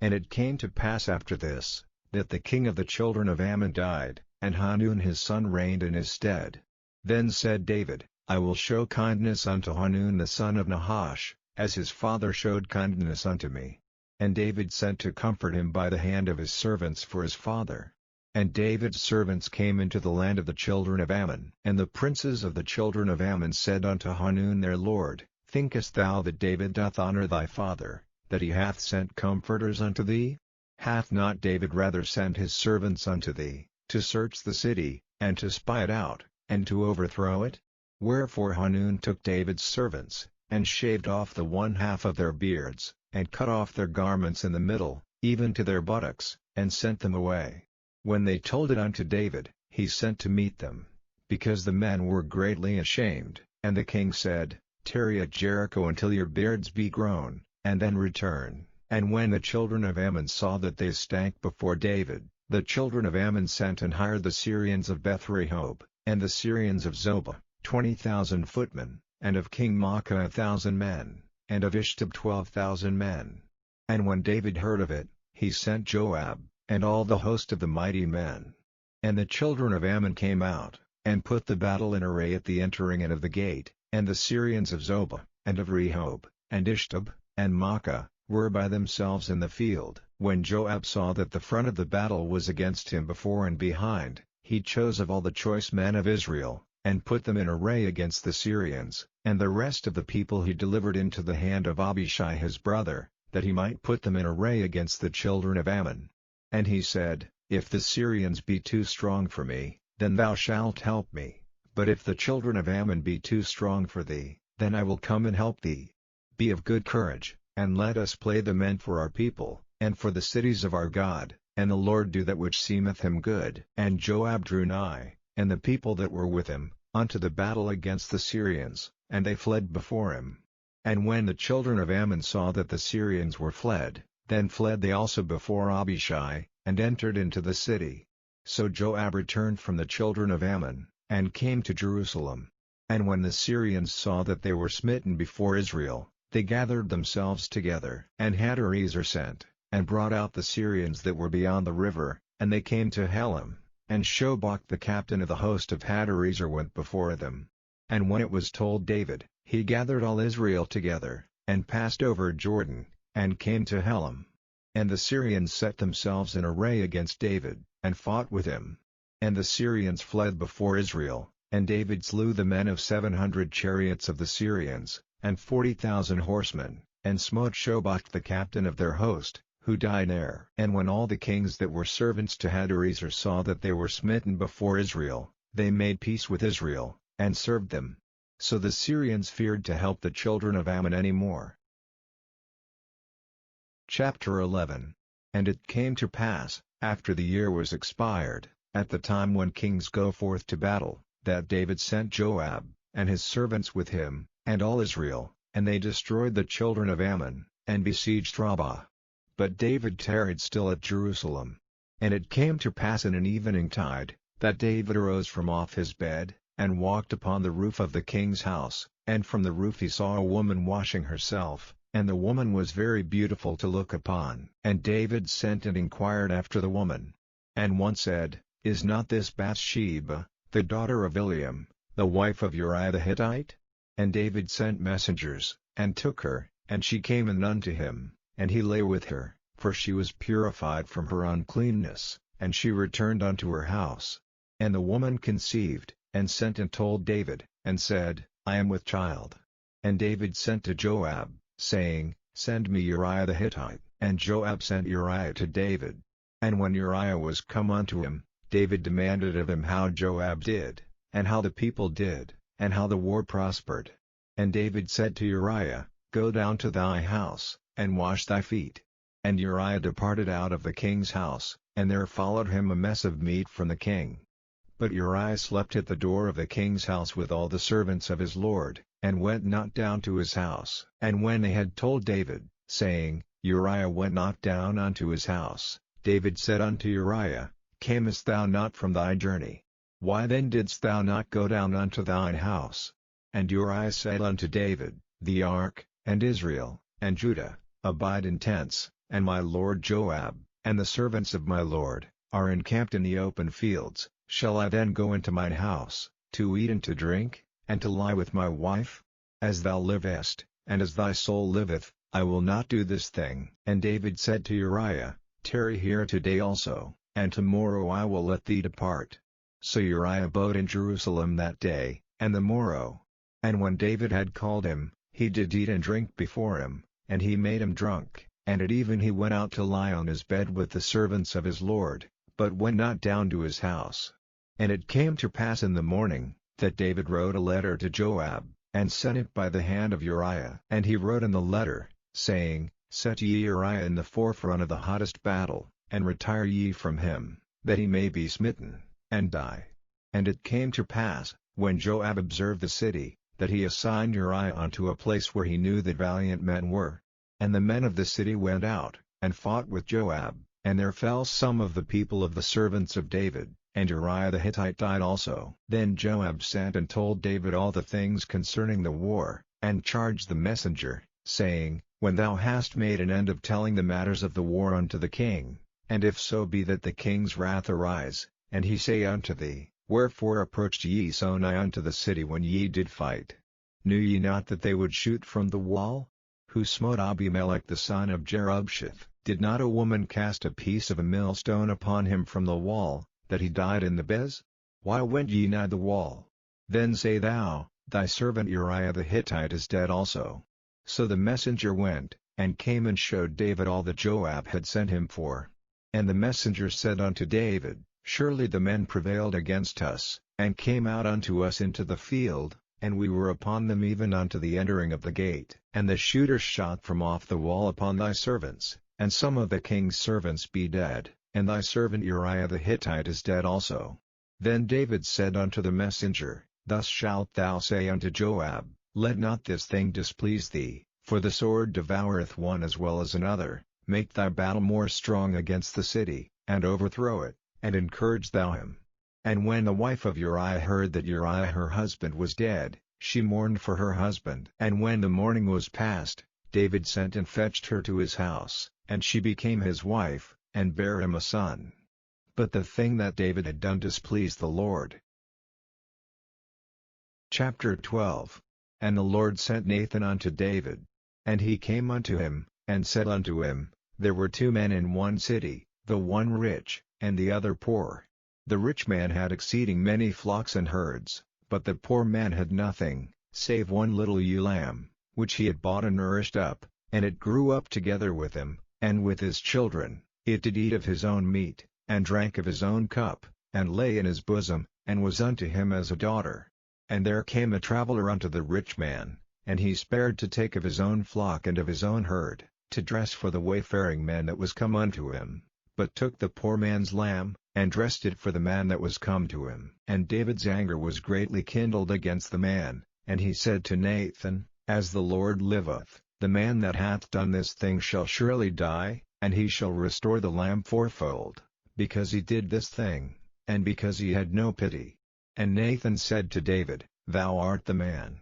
And it came to pass after this, that the king of the children of Ammon died, and Hanun his son reigned in his stead. Then said David, I will show kindness unto Hanun the son of Nahash, as his father showed kindness unto me. And David sent to comfort him by the hand of his servants for his father. And David's servants came into the land of the children of Ammon. And the princes of the children of Ammon said unto Hanun their lord, Thinkest thou that David doth honor thy father, that he hath sent comforters unto thee? Hath not David rather sent his servants unto thee, to search the city, and to spy it out, and to overthrow it? Wherefore Hanun took David's servants, and shaved off the one half of their beards, and cut off their garments in the middle, even to their buttocks, and sent them away. When they told it unto David, he sent to meet them, because the men were greatly ashamed. And the king said, Tarry at Jericho until your beards be grown, and then return. And when the children of Ammon saw that they stank before David, the children of Ammon sent and hired the Syrians of Beth-rehob, and the Syrians of Zobah, 20,000 footmen, and of King Maacah 1,000 men, and of Ishtab 12,000 men. And when David heard of it, he sent Joab, and all the host of the mighty men. And the children of Ammon came out, and put the battle in array at the entering in of the gate, and the Syrians of Zobah, and of Rehob, and Ishtab, and Maacah, were by themselves in the field. When Joab saw that the front of the battle was against him before and behind, he chose of all the choice men of Israel, and put them in array against the Syrians, and the rest of the people he delivered into the hand of Abishai his brother, that he might put them in array against the children of Ammon. And he said, If the Syrians be too strong for me, then thou shalt help me, but if the children of Ammon be too strong for thee, then I will come and help thee. Be of good courage, and let us play the men for our people, and for the cities of our God, and the Lord do that which seemeth him good. And Joab drew nigh, and the people that were with him, unto the battle against the Syrians, and they fled before him. And when the children of Ammon saw that the Syrians were fled, then fled they also before Abishai, and entered into the city. So Joab returned from the children of Ammon, and came to Jerusalem. And when the Syrians saw that they were smitten before Israel, they gathered themselves together. And Hadarezer sent, and brought out the Syrians that were beyond the river, and they came to Helam, and Shobach the captain of the host of Hadarezer went before them. And when it was told David, he gathered all Israel together, and passed over Jordan, and came to Helam. And the Syrians set themselves in array against David, and fought with him. And the Syrians fled before Israel, and David slew the men of 700 chariots of the Syrians, and 40,000 horsemen, and smote Shobach the captain of their host, who died there. And when all the kings that were servants to Hadarezer saw that they were smitten before Israel, they made peace with Israel, and served them. So the Syrians feared to help the children of Ammon any more. Chapter 11. And it came to pass, after the year was expired, at the time when kings go forth to battle, that David sent Joab, and his servants with him, and all Israel, and they destroyed the children of Ammon, and besieged Rabbah. But David tarried still at Jerusalem. And it came to pass in an evening tide, that David arose from off his bed, and walked upon the roof of the king's house, and from the roof he saw a woman washing herself, and the woman was very beautiful to look upon. And David sent and inquired after the woman. And one said, Is not this Bathsheba, the daughter of Eliam, the wife of Uriah the Hittite? And David sent messengers, and took her, and she came in unto him, and he lay with her, for she was purified from her uncleanness, and she returned unto her house. And the woman conceived, and sent and told David, and said, I am with child. And David sent to Joab, saying, Send me Uriah the Hittite. And Joab sent Uriah to David. And when Uriah was come unto him, David demanded of him how Joab did, and how the people did, and how the war prospered. And David said to Uriah, Go down to thy house, and wash thy feet. And Uriah departed out of the king's house, and there followed him a mess of meat from the king. But Uriah slept at the door of the king's house with all the servants of his lord, and went not down to his house. And when they had told David, saying, Uriah went not down unto his house, David said unto Uriah, Camest thou not from thy journey? Why then didst thou not go down unto thine house? And Uriah said unto David, The ark, and Israel, and Judah, abide in tents, and my lord Joab, and the servants of my lord, are encamped in the open fields. Shall I then go into mine house, to eat and to drink, and to lie with my wife? As thou livest, and as thy soul liveth, I will not do this thing. And David said to Uriah, Tarry here today also, and tomorrow I will let thee depart. So Uriah abode in Jerusalem that day, and the morrow. And when David had called him, he did eat and drink before him, and he made him drunk, and at even he went out to lie on his bed with the servants of his lord, but went not down to his house. And it came to pass in the morning, that David wrote a letter to Joab, and sent it by the hand of Uriah. And he wrote in the letter, saying, Set ye Uriah in the forefront of the hottest battle, and retire ye from him, that he may be smitten, and die. And it came to pass, when Joab observed the city, that he assigned Uriah unto a place where he knew that valiant men were. And the men of the city went out, and fought with Joab, and there fell some of the people of the servants of David, and Uriah the Hittite died also. Then Joab sent and told David all the things concerning the war, and charged the messenger, saying, When thou hast made an end of telling the matters of the war unto the king, and if so be that the king's wrath arise, and he say unto thee, Wherefore approached ye so nigh unto the city when ye did fight? Knew ye not that they would shoot from the wall? Who smote Abimelech the son of Jerubsheth? Did not a woman cast a piece of a millstone upon him from the wall, that he died in the Bez? Why went ye nigh the wall? Then say thou, Thy servant Uriah the Hittite is dead also. So the messenger went, and came and showed David all that Joab had sent him for. And the messenger said unto David, Surely the men prevailed against us, and came out unto us into the field, and we were upon them even unto the entering of the gate. And the shooters shot from off the wall upon thy servants, and some of the king's servants be dead, and thy servant Uriah the Hittite is dead also. Then David said unto the messenger, Thus shalt thou say unto Joab, Let not this thing displease thee, for the sword devoureth one as well as another. Make thy battle more strong against the city, and overthrow it, and encourage thou him. And when the wife of Uriah heard that Uriah her husband was dead, she mourned for her husband. And when the morning was past, David sent and fetched her to his house, and she became his wife, and bare him a son. But the thing that David had done displeased the Lord. Chapter 12. And the Lord sent Nathan unto David. And he came unto him, and said unto him, There were 2 men in one city, the one rich, and the other poor. The rich man had exceeding many flocks and herds, but the poor man had nothing, save one little ewe lamb, which he had bought and nourished up, and it grew up together with him, and with his children. It did eat of his own meat, and drank of his own cup, and lay in his bosom, and was unto him as a daughter. And there came a traveler unto the rich man, and he spared to take of his own flock and of his own herd, to dress for the wayfaring man that was come unto him, but took the poor man's lamb, and dressed it for the man that was come to him. And David's anger was greatly kindled against the man, and he said to Nathan, As the Lord liveth, the man that hath done this thing shall surely die, and he shall restore the lamb fourfold, because he did this thing, and because he had no pity. And Nathan said to David, Thou art the man.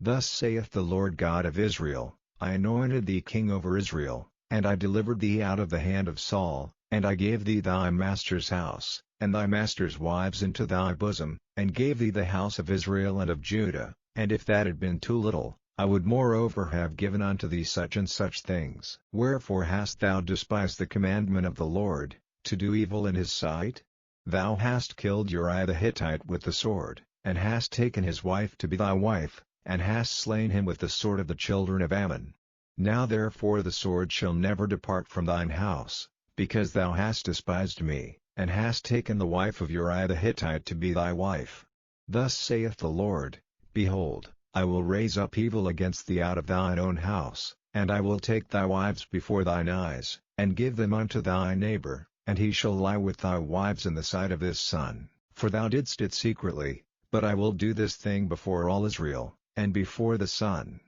Thus saith the Lord God of Israel, I anointed thee king over Israel, and I delivered thee out of the hand of Saul, and I gave thee thy master's house, and thy master's wives into thy bosom, and gave thee the house of Israel and of Judah. And if that had been too little, I would moreover have given unto thee such and such things. Wherefore hast thou despised the commandment of the Lord, to do evil in his sight? Thou hast killed Uriah the Hittite with the sword, and hast taken his wife to be thy wife, and hast slain him with the sword of the children of Ammon. Now therefore the sword shall never depart from thine house, because thou hast despised me, and hast taken the wife of Uriah the Hittite to be thy wife. Thus saith the Lord, Behold, I will raise up evil against thee out of thine own house, and I will take thy wives before thine eyes, and give them unto thy neighbor, and he shall lie with thy wives in the sight of his son. For thou didst it secretly, but I will do this thing before all Israel, and before the sun.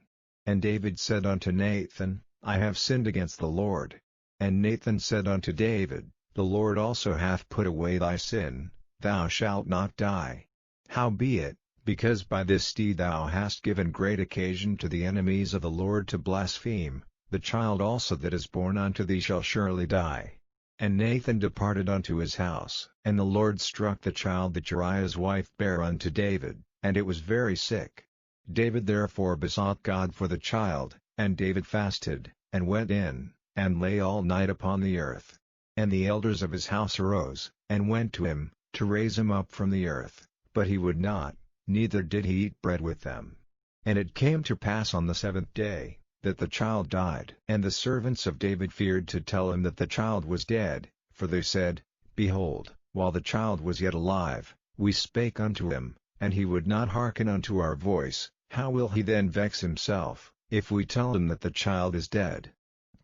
And David said unto Nathan, I have sinned against the Lord. And Nathan said unto David, The Lord also hath put away thy sin, thou shalt not die. Howbeit, because by this deed thou hast given great occasion to the enemies of the Lord to blaspheme, the child also that is born unto thee shall surely die. And Nathan departed unto his house. And the Lord struck the child that Uriah's wife bare unto David, and it was very sick. David therefore besought God for the child, and David fasted, and went in, and lay all night upon the earth. And the elders of his house arose, and went to him, to raise him up from the earth, but he would not, neither did he eat bread with them. And it came to pass on the 7th day, that the child died. And the servants of David feared to tell him that the child was dead, for they said, Behold, while the child was yet alive, we spake unto him, and he would not hearken unto our voice. How will he then vex himself, if we tell him that the child is dead?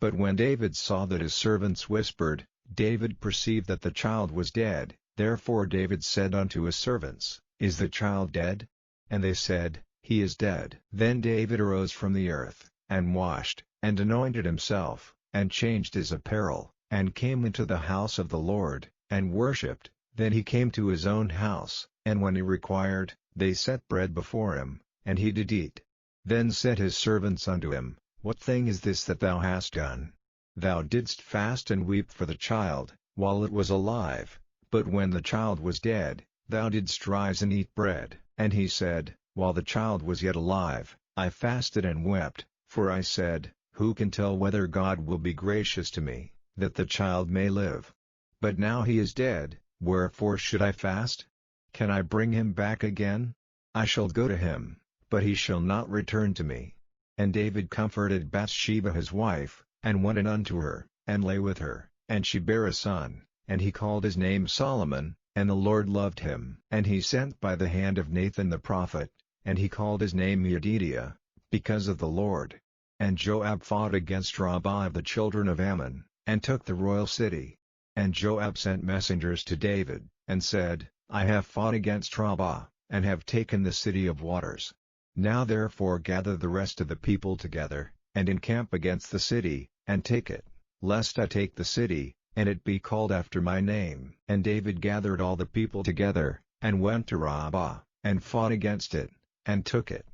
But when David saw that his servants whispered, David perceived that the child was dead. Therefore David said unto his servants, Is the child dead? And they said, He is dead. Then David arose from the earth, and washed, and anointed himself, and changed his apparel, and came into the house of the Lord, and worshipped. Then he came to his own house, and when he required, they set bread before him, and he did eat. Then said his servants unto him, What thing is this that thou hast done? Thou didst fast and weep for the child, while it was alive, but when the child was dead, thou didst rise and eat bread. And he said, While the child was yet alive, I fasted and wept, for I said, Who can tell whether God will be gracious to me, that the child may live? But now he is dead, wherefore should I fast? Can I bring him back again? I shall go to him, but he shall not return to me. And David comforted Bathsheba his wife, and went in unto her, and lay with her, and she bare a son, and he called his name Solomon, and the Lord loved him. And he sent by the hand of Nathan the prophet, and he called his name Yedidiah, because of the Lord. And Joab fought against Rabbah of the children of Ammon, and took the royal city. And Joab sent messengers to David, and said, I have fought against Rabbah, and have taken the city of waters. Now therefore gather the rest of the people together, and encamp against the city, and take it, lest I take the city, and it be called after my name. And David gathered all the people together, and went to Rabbah, and fought against it, and took it.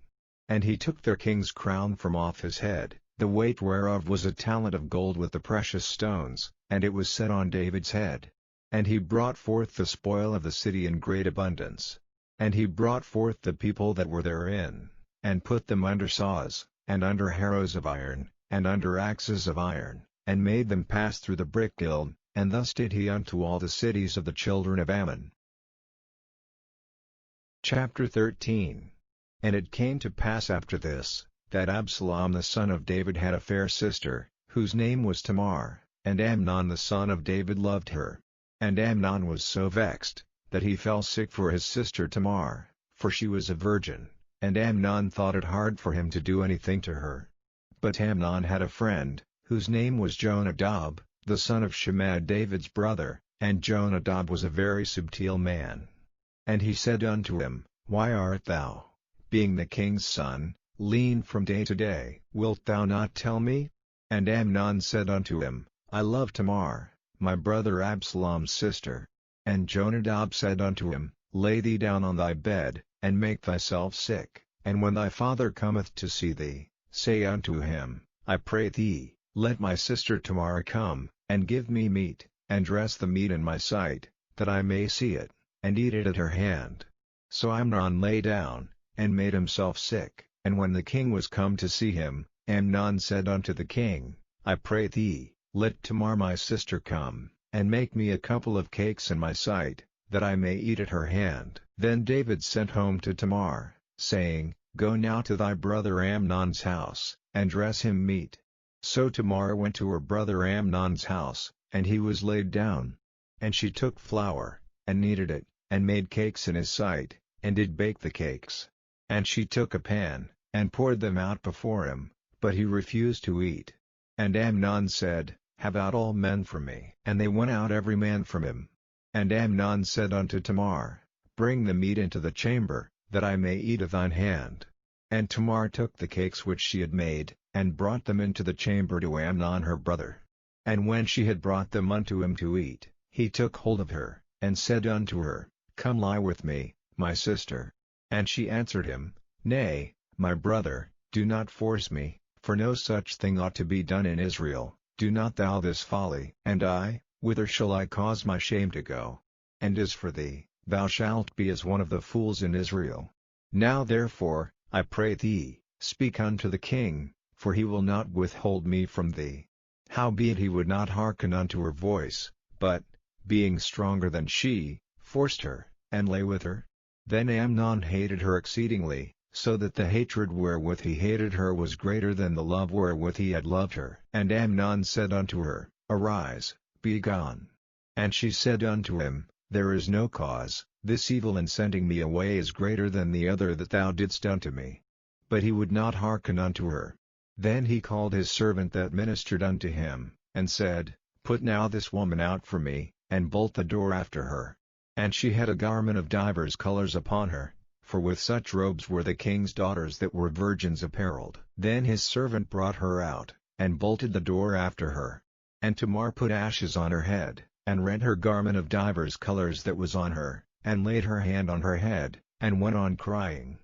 And he took their king's crown from off his head, the weight whereof was a talent of gold with the precious stones, and it was set on David's head. And he brought forth the spoil of the city in great abundance. And he brought forth the people that were therein, and put them under saws, and under harrows of iron, and under axes of iron, and made them pass through the brick kiln, and thus did he unto all the cities of the children of Ammon. Chapter 13. And it came to pass after this, that Absalom the son of David had a fair sister, whose name was Tamar, and Amnon the son of David loved her. And Amnon was so vexed, that he fell sick for his sister Tamar, for she was a virgin, and Amnon thought it hard for him to do anything to her. But Amnon had a friend, whose name was Jonadab, the son of Shimei David's brother, and Jonadab was a very subtil man. And he said unto him, Why art thou, being the king's son, lean from day to day? Wilt thou not tell me? And Amnon said unto him, I love Tamar, my brother Absalom's sister. And Jonadab said unto him, Lay thee down on thy bed, and make thyself sick, and when thy father cometh to see thee, say unto him, I pray thee, let my sister Tamar come, and give me meat, and dress the meat in my sight, that I may see it, and eat it at her hand. So Amnon lay down, and made himself sick. And when the king was come to see him, Amnon said unto the king, I pray thee, let Tamar my sister come, and make me a couple of cakes in my sight, that I may eat at her hand. Then David sent home to Tamar, saying, Go now to thy brother Amnon's house, and dress him meat. So Tamar went to her brother Amnon's house, and he was laid down. And she took flour, and kneaded it, and made cakes in his sight, and did bake the cakes. And she took a pan, and poured them out before him, but he refused to eat. And Amnon said, Have out all men from me. And they went out every man from him. And Amnon said unto Tamar, Bring the meat into the chamber, that I may eat of thine hand. And Tamar took the cakes which she had made, and brought them into the chamber to Amnon her brother. And when she had brought them unto him to eat, he took hold of her, and said unto her, Come lie with me, my sister. And she answered him, Nay, my brother, do not force me, for no such thing ought to be done in Israel. Do not thou this folly. And I, whither shall I cause my shame to go? And as for thee, thou shalt be as one of the fools in Israel. Now therefore, I pray thee, speak unto the king, for he will not withhold me from thee. Howbeit he would not hearken unto her voice, but, being stronger than she, forced her, and lay with her. Then Amnon hated her exceedingly, so that the hatred wherewith he hated her was greater than the love wherewith he had loved her. And Amnon said unto her, Arise, be gone. And she said unto him, There is no cause, this evil in sending me away is greater than the other that thou didst unto me. But he would not hearken unto her. Then he called his servant that ministered unto him, and said, Put now this woman out for me, and bolt the door after her. And she had a garment of divers colors upon her, for with such robes were the king's daughters that were virgins apparelled. Then his servant brought her out, and bolted the door after her. And Tamar put ashes on her head, and rent her garment of divers colors that was on her, and laid her hand on her head, and went on crying.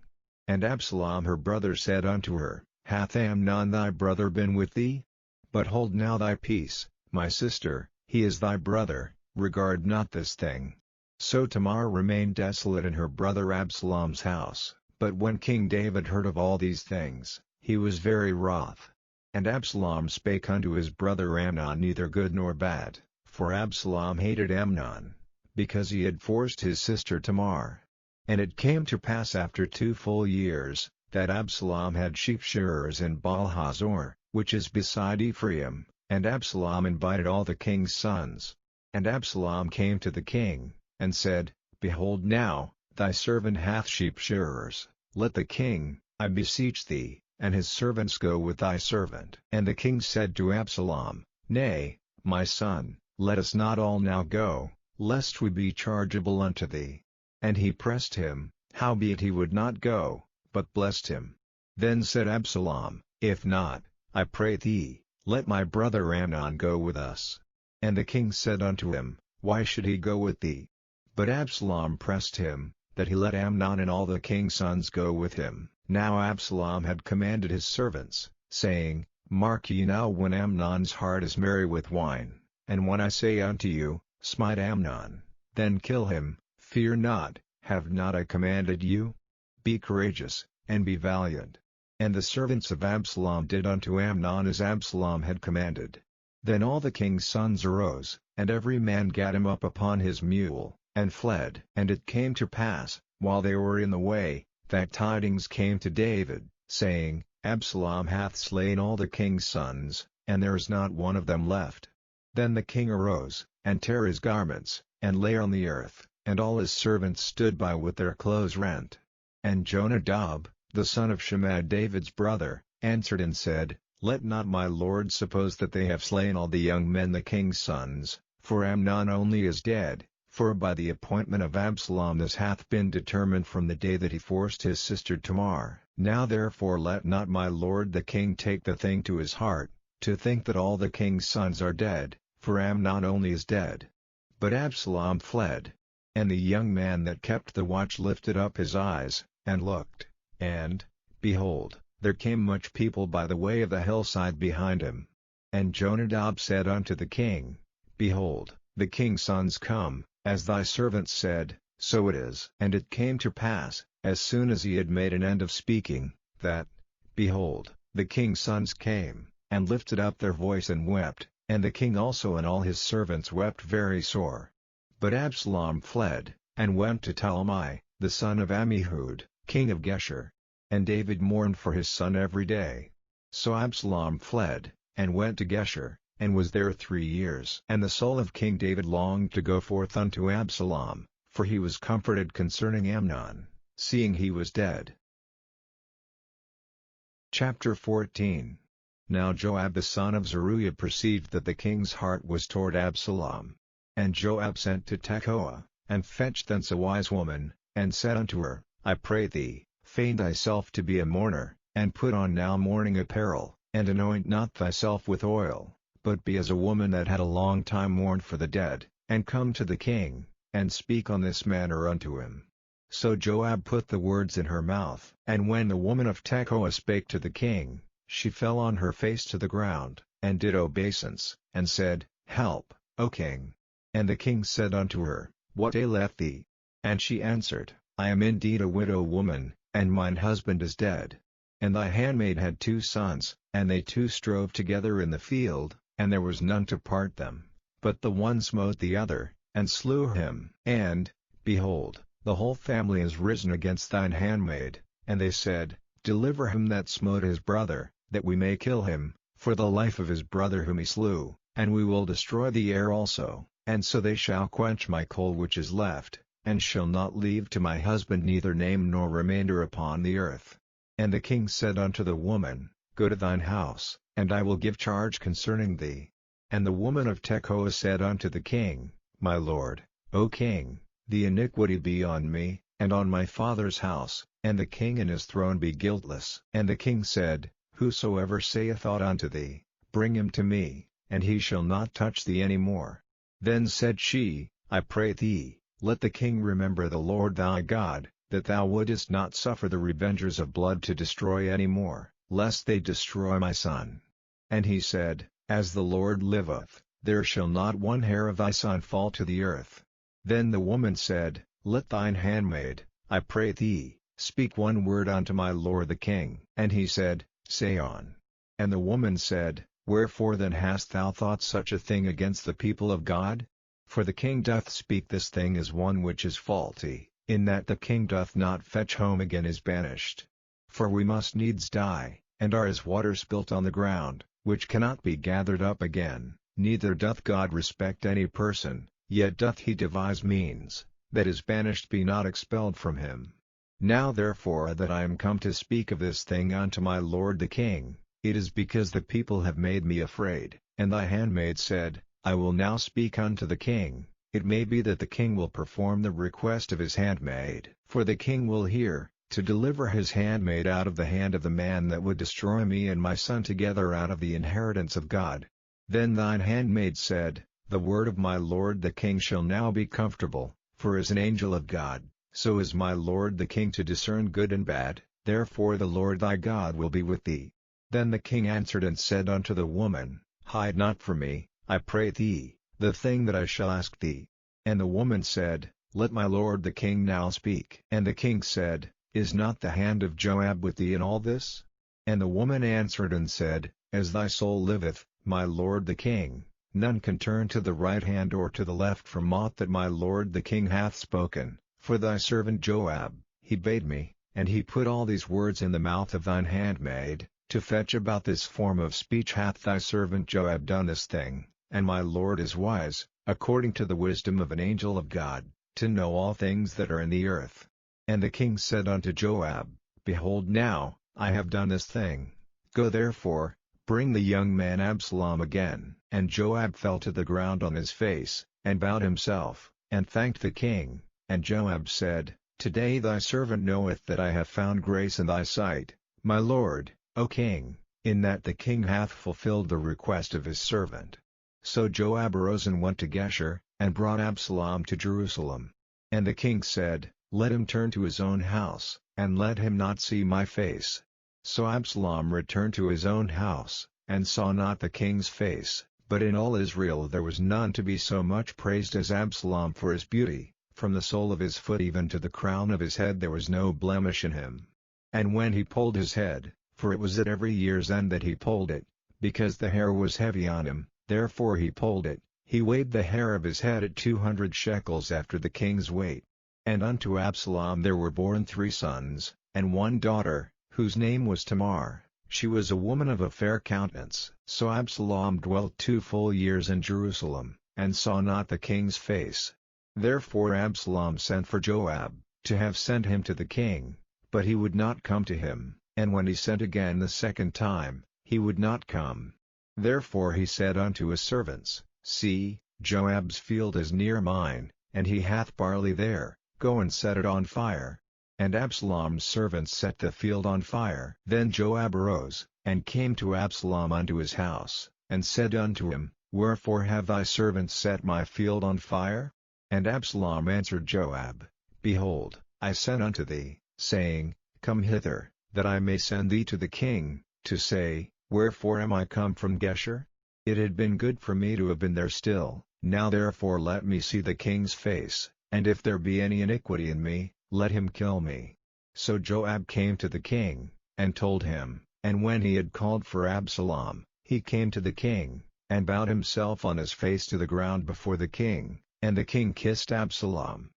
And Absalom her brother said unto her, Hath Amnon thy brother been with thee? But hold now thy peace, my sister, he is thy brother, regard not this thing. So Tamar remained desolate in her brother Absalom's house. But when King David heard of all these things, he was very wroth. And Absalom spake unto his brother Amnon neither good nor bad, for Absalom hated Amnon, because he had forced his sister Tamar. And it came to pass after 2 full years, that Absalom had sheep shearers in Baal-hazor, which is beside Ephraim, and Absalom invited all the king's sons. And Absalom came to the king, and said, Behold now, thy servant hath sheep shearers, let the king, I beseech thee, and his servants go with thy servant. And the king said to Absalom, Nay, my son, let us not all now go, lest we be chargeable unto thee. And he pressed him, howbeit he would not go, but blessed him. Then said Absalom, If not, I pray thee, let my brother Amnon go with us. And the king said unto him, Why should he go with thee? But Absalom pressed him, that he let Amnon and all the king's sons go with him. Now Absalom had commanded his servants, saying, Mark ye now when Amnon's heart is merry with wine, and when I say unto you, Smite Amnon, then kill him, fear not, have not I commanded you? Be courageous, and be valiant. And the servants of Absalom did unto Amnon as Absalom had commanded. Then all the king's sons arose, and every man gat him up upon his mule, and fled. And it came to pass, while they were in the way, that tidings came to David, saying, Absalom hath slain all the king's sons, and there is not one of them left. Then the king arose, and tare his garments, and lay on the earth, and all his servants stood by with their clothes rent. And Jonadab, the son of Shimei David's brother, answered and said, Let not my lord suppose that they have slain all the young men the king's sons, for Amnon only is dead, for by the appointment of Absalom this hath been determined from the day that he forced his sister Tamar. Now therefore let not my lord the king take the thing to his heart, to think that all the king's sons are dead, for Amnon only is dead. But Absalom fled. And the young man that kept the watch lifted up his eyes, and looked, and, behold, there came much people by the way of the hillside behind him. And Jonadab said unto the king, Behold, the king's sons come, as thy servant said, so it is. And it came to pass, as soon as he had made an end of speaking, that, behold, the king's sons came, and lifted up their voice and wept, and the king also and all his servants wept very sore. But Absalom fled, and went to Talmai, the son of Ammihud, king of Geshur. And David mourned for his son every day. So Absalom fled, and went to Geshur, and was there 3 years. And the soul of King David longed to go forth unto Absalom, for he was comforted concerning Amnon, seeing he was dead. Chapter 14. Now Joab the son of Zeruiah perceived that the king's heart was toward Absalom. And Joab sent to Tekoa, and fetched thence a wise woman, and said unto her, I pray thee, feign thyself to be a mourner, and put on now mourning apparel, and anoint not thyself with oil, but be as a woman that had a long time mourned for the dead, and come to the king, and speak on this manner unto him. So Joab put the words in her mouth. And when the woman of Tekoa spake to the king, she fell on her face to the ground, and did obeisance, and said, Help, O king. And the king said unto her, What aileth thee? And she answered, I am indeed a widow woman, and mine husband is dead. And thy handmaid had 2 sons, and they 2 strove together in the field, and there was none to part them. But the one smote the other, and slew him. And, behold, the whole family is risen against thine handmaid, and they said, Deliver him that smote his brother, that we may kill him, for the life of his brother whom he slew, and we will destroy the heir also, and so they shall quench my coal which is left, and shall not leave to my husband neither name nor remainder upon the earth. And the king said unto the woman, Go to thine house, and I will give charge concerning thee. And the woman of Tekoa said unto the king, My lord, O king, the iniquity be on me, and on my father's house, and the king and his throne be guiltless. And the king said, Whosoever saith aught unto thee, bring him to me, and he shall not touch thee any more. Then said she, I pray thee, let the king remember the Lord thy God, that thou wouldest not suffer the revengers of blood to destroy any more, lest they destroy my son. And he said, As the Lord liveth, there shall not one hair of thy son fall to the earth. Then the woman said, Let thine handmaid, I pray thee, speak one word unto my lord the king. And he said, Say on. And the woman said, Wherefore then hast thou thought such a thing against the people of God? For the king doth speak this thing as one which is faulty, in that the king doth not fetch home again is banished. For we must needs die, and are as water spilt on the ground, which cannot be gathered up again. Neither doth God respect any person, yet doth he devise means, that his banished be not expelled from him. Now therefore that I am come to speak of this thing unto my lord the king, it is because the people have made me afraid. And thy handmaid said, I will now speak unto the king, it may be that the king will perform the request of his handmaid. For the king will hear, to deliver his handmaid out of the hand of the man that would destroy me and my son together out of the inheritance of God. Then thine handmaid said, The word of my lord the king shall now be comfortable, for as an angel of God, so is my lord the king to discern good and bad, therefore the Lord thy God will be with thee. Then the king answered and said unto the woman, Hide not from me, I pray thee, the thing that I shall ask thee. And the woman said, Let my lord the king now speak. And the king said, Is not the hand of Joab with thee in all this? And the woman answered and said, As thy soul liveth, my lord the king, none can turn to the right hand or to the left from aught that my lord the king hath spoken. For thy servant Joab, he bade me, and he put all these words in the mouth of thine handmaid, to fetch about this form of speech hath thy servant Joab done this thing, and my lord is wise, according to the wisdom of an angel of God, to know all things that are in the earth. And the king said unto Joab, Behold now, I have done this thing, go therefore, bring the young man Absalom again. And Joab fell to the ground on his face, and bowed himself, and thanked the king. And Joab said, Today thy servant knoweth that I have found grace in thy sight, my lord, O king, in that the king hath fulfilled the request of his servant. So Joab arose and went to Geshur, and brought Absalom to Jerusalem. And the king said, Let him turn to his own house, and let him not see my face. So Absalom returned to his own house, and saw not the king's face. But in all Israel there was none to be so much praised as Absalom for his beauty. From the sole of his foot even to the crown of his head there was no blemish in him. And when he polled his head, for it was at every year's end that he polled it, because the hair was heavy on him, therefore he polled it, he weighed the hair of his head at 200 shekels after the king's weight. And unto Absalom there were born 3 sons, and 1 daughter, whose name was Tamar. She was a woman of a fair countenance. So Absalom dwelt 2 full years in Jerusalem, and saw not the king's face. Therefore Absalom sent for Joab, to have sent him to the king, but he would not come to him, and when he sent again the second time, he would not come. Therefore he said unto his servants, See, Joab's field is near mine, and he hath barley there, go and set it on fire. And Absalom's servants set the field on fire. Then Joab arose, and came to Absalom unto his house, and said unto him, Wherefore have thy servants set my field on fire? And Absalom answered Joab, Behold, I sent unto thee, saying, Come hither, that I may send thee to the king, to say, Wherefore am I come from Geshur? It had been good for me to have been there still. Now therefore let me see the king's face, and if there be any iniquity in me, let him kill me. So Joab came to the king, and told him, and when he had called for Absalom, he came to the king, and bowed himself on his face to the ground before the king, and the king kissed Absalom.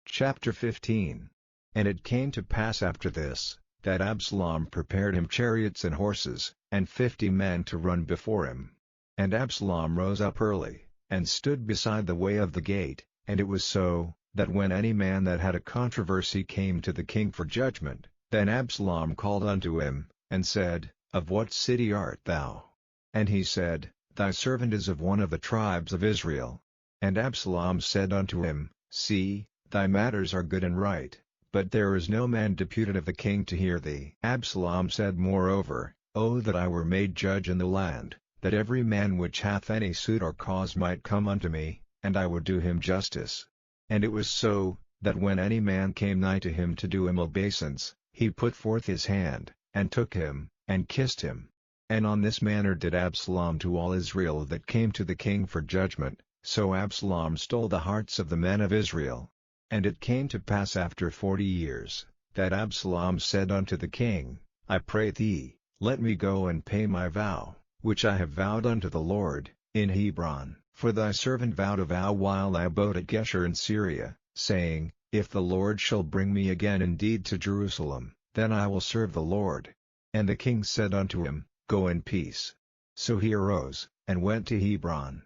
Chapter 15. And it came to pass after this, that Absalom prepared him chariots and horses, and 50 men to run before him. And Absalom rose up early, and stood beside the way of the gate, and it was so, that when any man that had a controversy came to the king for judgment, then Absalom called unto him, and said, Of what city art thou? And he said, Thy servant is of one of the tribes of Israel. And Absalom said unto him, See, thy matters are good and right, but there is no man deputed of the king to hear thee. Absalom said moreover, O that I were made judge in the land, that every man which hath any suit or cause might come unto me, and I would do him justice. And it was so, that when any man came nigh to him to do him obeisance, he put forth his hand, and took him, and kissed him. And on this manner did Absalom to all Israel that came to the king for judgment, so Absalom stole the hearts of the men of Israel. And it came to pass after 40 years, that Absalom said unto the king, I pray thee, let me go and pay my vow, which I have vowed unto the Lord, in Hebron. For thy servant vowed a vow while I abode at Geshur in Syria, saying, If the Lord shall bring me again indeed to Jerusalem, then I will serve the Lord. And the king said unto him, Go in peace. So he arose, and went to Hebron.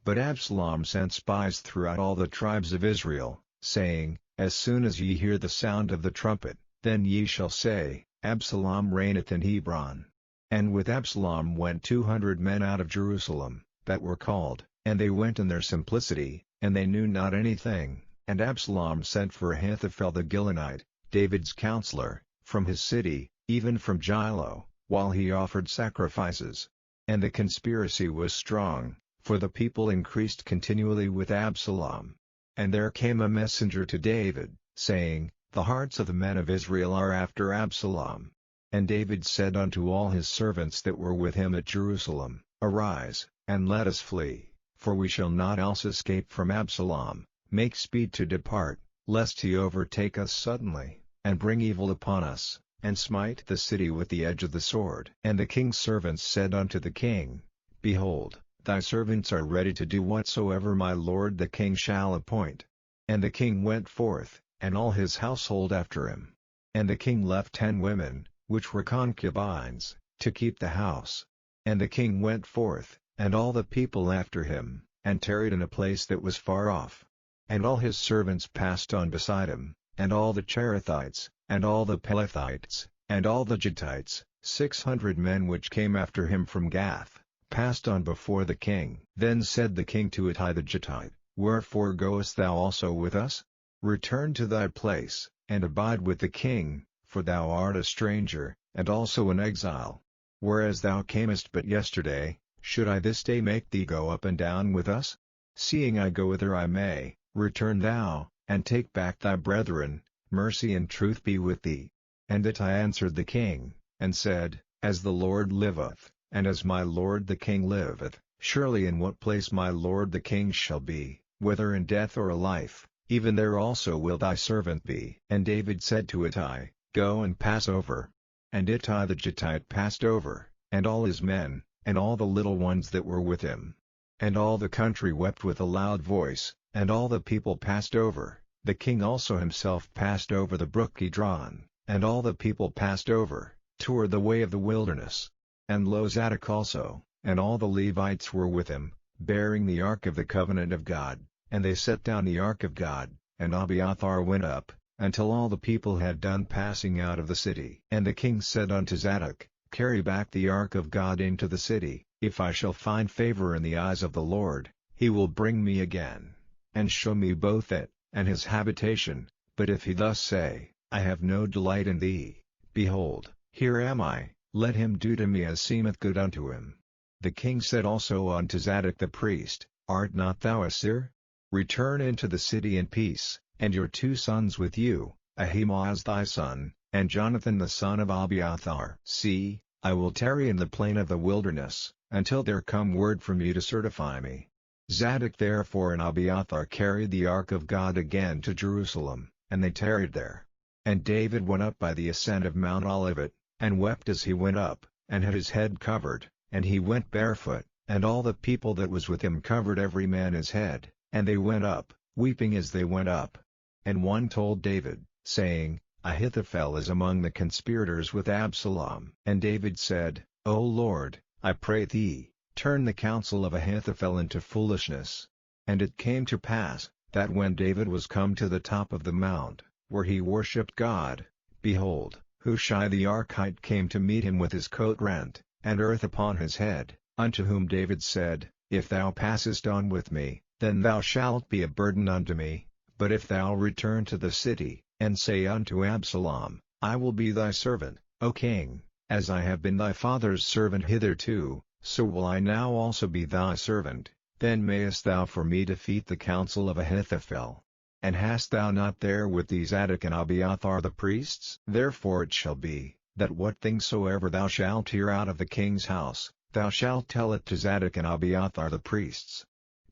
But Absalom sent spies throughout all the tribes of Israel, saying, As soon as ye hear the sound of the trumpet, then ye shall say, Absalom reigneth in Hebron. And with Absalom went 200 men out of Jerusalem, that were called, and they went in their simplicity, and they knew not anything. And Absalom sent for Ahithophel the Gilonite, David's counselor, from his city, even from Gilo, while he offered sacrifices. And the conspiracy was strong, for the people increased continually with Absalom. And there came a messenger to David, saying, The hearts of the men of Israel are after Absalom. And David said unto all his servants that were with him at Jerusalem, Arise, and let us flee, for we shall not else escape from Absalom. Make speed to depart, lest he overtake us suddenly, and bring evil upon us, and smite the city with the edge of the sword. And the king's servants said unto the king, Behold, thy servants are ready to do whatsoever my lord the king shall appoint. And the king went forth, and all his household after him. And the king left 10 women, which were concubines, to keep the house. And the king went forth, and all the people after him, and tarried in a place that was far off. And all his servants passed on beside him, and all the Cherethites, and all the Pelethites, and all the Gittites, 600 men which came after him from Gath, passed on before the king. Then said the king to Ittai the Gittite, Wherefore goest thou also with us? Return to thy place, and abide with the king, for thou art a stranger, and also an exile. Whereas thou camest but yesterday, should I this day make thee go up and down with us? Seeing I go whither I may, return thou, and take back thy brethren, mercy and truth be with thee. And Ittai answered the king, and said, As the Lord liveth, and as my lord the king liveth, surely in what place my lord the king shall be, whether in death or life, even there also will thy servant be. And David said to Ittai, Go and pass over. And Ittai the Gittite passed over, and all his men, and all the little ones that were with him. And all the country wept with a loud voice, and all the people passed over. The king also himself passed over the brook Kidron, and all the people passed over, toward the way of the wilderness. And lo, Zadok also, and all the Levites were with him, bearing the ark of the covenant of God, and they set down the ark of God, and Abiathar went up, until all the people had done passing out of the city. And the king said unto Zadok, Carry back the ark of God into the city. If I shall find favor in the eyes of the Lord, he will bring me again, and show me both it, and his habitation. But if he thus say, I have no delight in thee, behold, here am I, let him do to me as seemeth good unto him. The king said also unto Zadok the priest, Art not thou a seer? Return into the city in peace, and your 2 sons with you, Ahimaaz thy son, and Jonathan the son of Abiathar. See, I will tarry in the plain of the wilderness, until there come word from you to certify me. Zadok therefore and Abiathar carried the ark of God again to Jerusalem, and they tarried there. And David went up by the ascent of Mount Olivet, and wept as he went up, and had his head covered, and he went barefoot, and all the people that was with him covered every man his head, and they went up, weeping as they went up. And one told David, saying, Ahithophel is among the conspirators with Absalom. And David said, O Lord, I pray thee, turn the counsel of Ahithophel into foolishness. And it came to pass, that when David was come to the top of the mount, where he worshipped God, behold, Hushai the Archite came to meet him with his coat rent, and earth upon his head, unto whom David said, If thou passest on with me, then thou shalt be a burden unto me, but if thou return to the city, and say unto Absalom, I will be thy servant, O king, as I have been thy father's servant hitherto, so will I now also be thy servant, then mayest thou for me defeat the counsel of Ahithophel. And hast thou not there with thee Zadok and Abiathar the priests? Therefore it shall be, that what thing soever thou shalt hear out of the king's house, thou shalt tell it to Zadok and Abiathar the priests.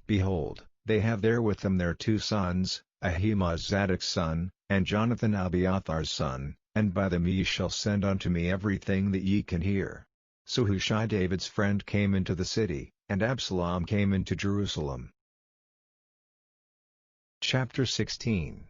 Behold, they have there with them their 2 sons, Ahimaaz Zadok's son, and Jonathan Abiathar's son, and by them ye shall send unto me everything that ye can hear. So Hushai David's friend came into the city, and Absalom came into Jerusalem. Chapter 16.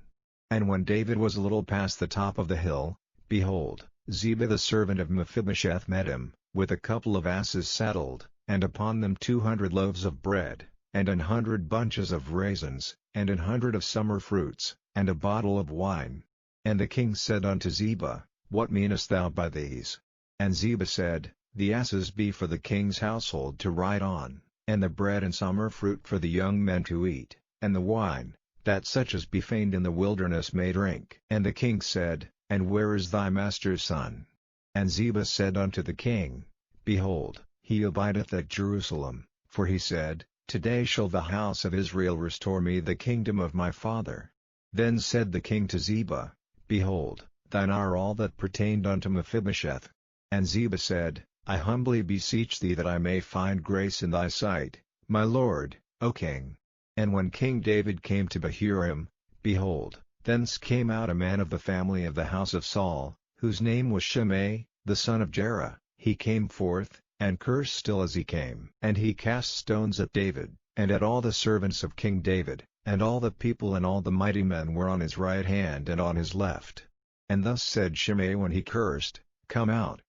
And when David was a little past the top of the hill, behold, Ziba the servant of Mephibosheth met him, with a couple of asses saddled, and upon them 200 loaves of bread, and 100 bunches of raisins, and 100 of summer fruits, and a bottle of wine. And the king said unto Ziba, What meanest thou by these? And Ziba said, The asses be for the king's household to ride on, and the bread and summer fruit for the young men to eat, and the wine, that such as be fain in the wilderness may drink. And the king said, And where is thy master's son? And Ziba said unto the king, Behold, he abideth at Jerusalem, for he said, Today shall the house of Israel restore me the kingdom of my father. Then said the king to Ziba, Behold, thine are all that pertained unto Mephibosheth. And Ziba said, I humbly beseech thee that I may find grace in thy sight, my lord, O king. And when King David came to Bahurim, behold, thence came out a man of the family of the house of Saul, whose name was Shimei, the son of Jerah. He came forth, and cursed still as he came. And he cast stones at David, and at all the servants of King David, and all the people and all the mighty men were on his right hand and on his left. And thus said Shimei when he cursed, Come out,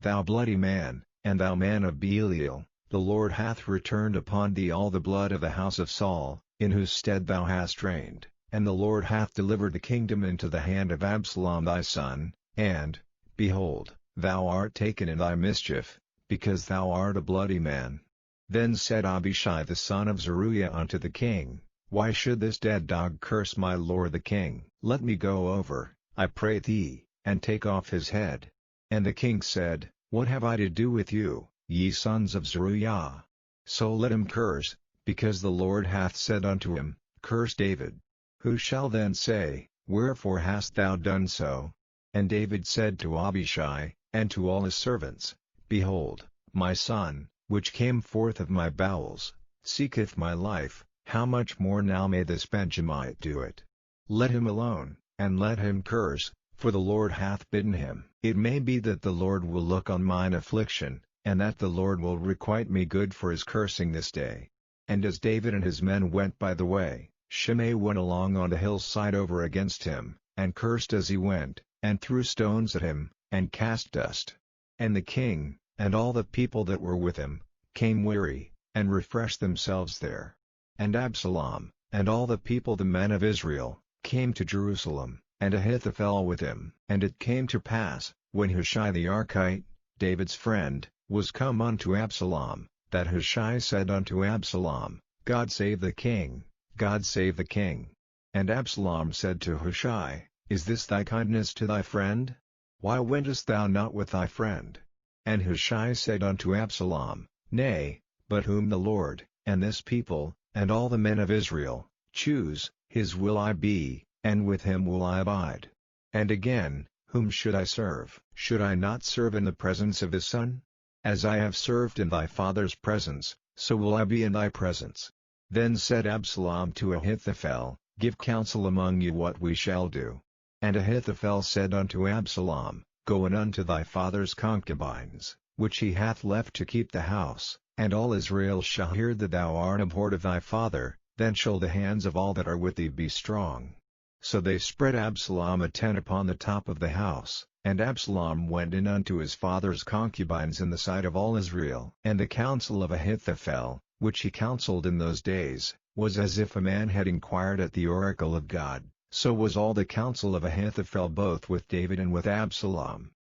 thou bloody man, and thou man of Belial. The Lord hath returned upon thee all the blood of the house of Saul, in whose stead thou hast reigned, and the Lord hath delivered the kingdom into the hand of Absalom thy son, and, behold, thou art taken in thy mischief, because thou art a bloody man. Then said Abishai the son of Zeruiah unto the king, Why should this dead dog curse my lord the king? Let me go over, I pray thee, and take off his head. And the king said, What have I to do with you, ye sons of Zeruiah? So let him curse, because the Lord hath said unto him, Curse David. Who shall then say, Wherefore hast thou done so? And David said to Abishai, and to all his servants, Behold, my son, which came forth of my bowels, seeketh my life, how much more now may this Benjamite do it? Let him alone, and let him curse, for the Lord hath bidden him. It may be that the Lord will look on mine affliction, and that the Lord will requite me good for his cursing this day. And as David and his men went by the way, Shimei went along on the hillside over against him, and cursed as he went, and threw stones at him, and cast dust. And the king, and all the people that were with him, came weary, and refreshed themselves there. And Absalom, and all the people the men of Israel, came to Jerusalem, and Ahithophel with him. And it came to pass, when Hushai the Archite, David's friend, was come unto Absalom, that Hushai said unto Absalom, God save the king, God save the king. And Absalom said to Hushai, Is this thy kindness to thy friend? Why wentest thou not with thy friend? And Hushai said unto Absalom, Nay, but whom the Lord, and this people, and all the men of Israel, choose, his will I be, and with him will I abide. And again, whom should I serve? Should I not serve in the presence of his son? As I have served in thy father's presence, so will I be in thy presence. Then said Absalom to Ahithophel, Give counsel among you what we shall do. And Ahithophel said unto Absalom, Go in unto thy father's concubines, which he hath left to keep the house, and all Israel shall hear that thou art abhorred of thy father, then shall the hands of all that are with thee be strong. So they spread Absalom a tent upon the top of the house, and Absalom went in unto his father's concubines in the sight of all Israel. And the counsel of Ahithophel, which he counseled in those days, was as if a man had inquired at the oracle of God, so was all the counsel of Ahithophel both with David and with Absalom.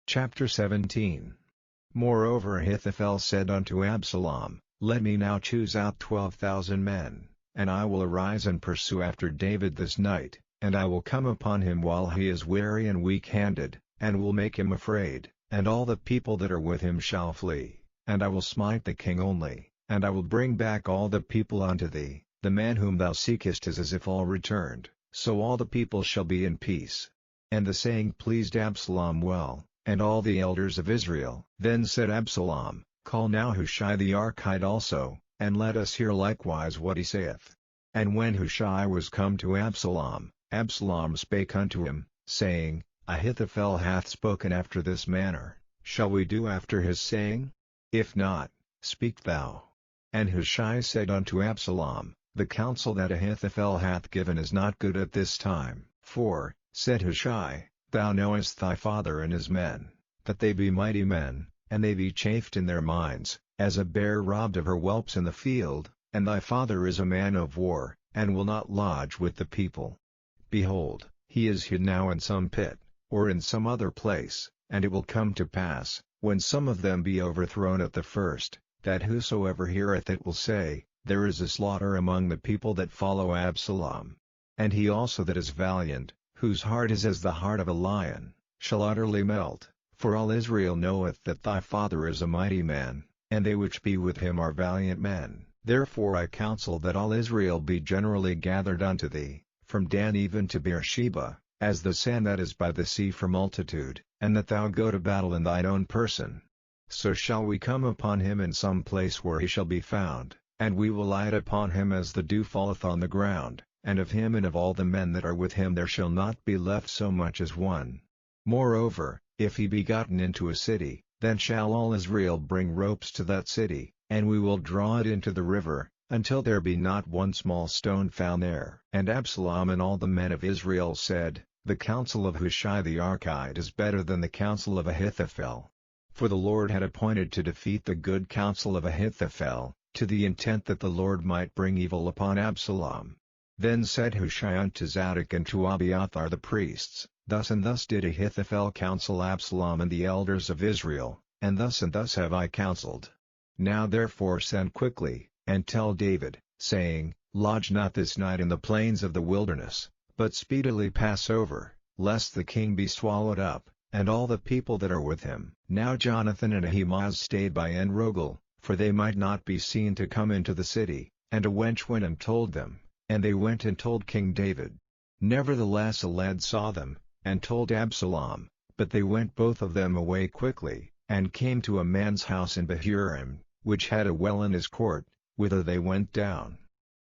Chapter 17. Moreover Ahithophel said unto Absalom, Let me now choose out 12,000 men, and I will arise and pursue after David this night, and I will come upon him while he is weary and weak-handed, and will make him afraid, and all the people that are with him shall flee, and I will smite the king only, and I will bring back all the people unto thee. The man whom thou seekest is as if all returned, so all the people shall be in peace. And the saying pleased Absalom well, and all the elders of Israel. Then said Absalom, Call now Hushai the Archite also, and let us hear likewise what he saith. And when Hushai was come to Absalom, Absalom spake unto him, saying, Ahithophel hath spoken after this manner, shall we do after his saying? If not, speak thou. And Hushai said unto Absalom, The counsel that Ahithophel hath given is not good at this time. For, said Hushai, Thou knowest thy father and his men, that they be mighty men, and they be chafed in their minds, as a bear robbed of her whelps in the field, and thy father is a man of war, and will not lodge with the people. Behold, he is hid now in some pit, or in some other place, and it will come to pass, when some of them be overthrown at the first, that whosoever heareth it will say, There is a slaughter among the people that follow Absalom. And he also that is valiant, whose heart is as the heart of a lion, shall utterly melt, for all Israel knoweth that thy father is a mighty man, and they which be with him are valiant men. Therefore I counsel that all Israel be generally gathered unto thee, from Dan even to Beersheba, as the sand that is by the sea for multitude, and that thou go to battle in thine own person. So shall we come upon him in some place where he shall be found, and we will light upon him as the dew falleth on the ground, and of him and of all the men that are with him there shall not be left so much as one. Moreover, if he be gotten into a city, then shall all Israel bring ropes to that city, and we will draw it into the river, until there be not one small stone found there. And Absalom and all the men of Israel said, The counsel of Hushai the Archite is better than the counsel of Ahithophel. For the Lord had appointed to defeat the good counsel of Ahithophel, to the intent that the Lord might bring evil upon Absalom. Then said Hushai unto Zadok and to Abiathar the priests, Thus and thus did Ahithophel counsel Absalom and the elders of Israel, and thus have I counseled. Now therefore send quickly, and tell David, saying, Lodge not this night in the plains of the wilderness, but speedily pass over, lest the king be swallowed up, and all the people that are with him. Now Jonathan and Ahimaaz stayed by En-Rogel, for they might not be seen to come into the city, and a wench went and told them, and they went and told King David. Nevertheless a lad saw them, and told Absalom, but they went both of them away quickly, and came to a man's house in Bahurim, which had a well in his court, whither they went down.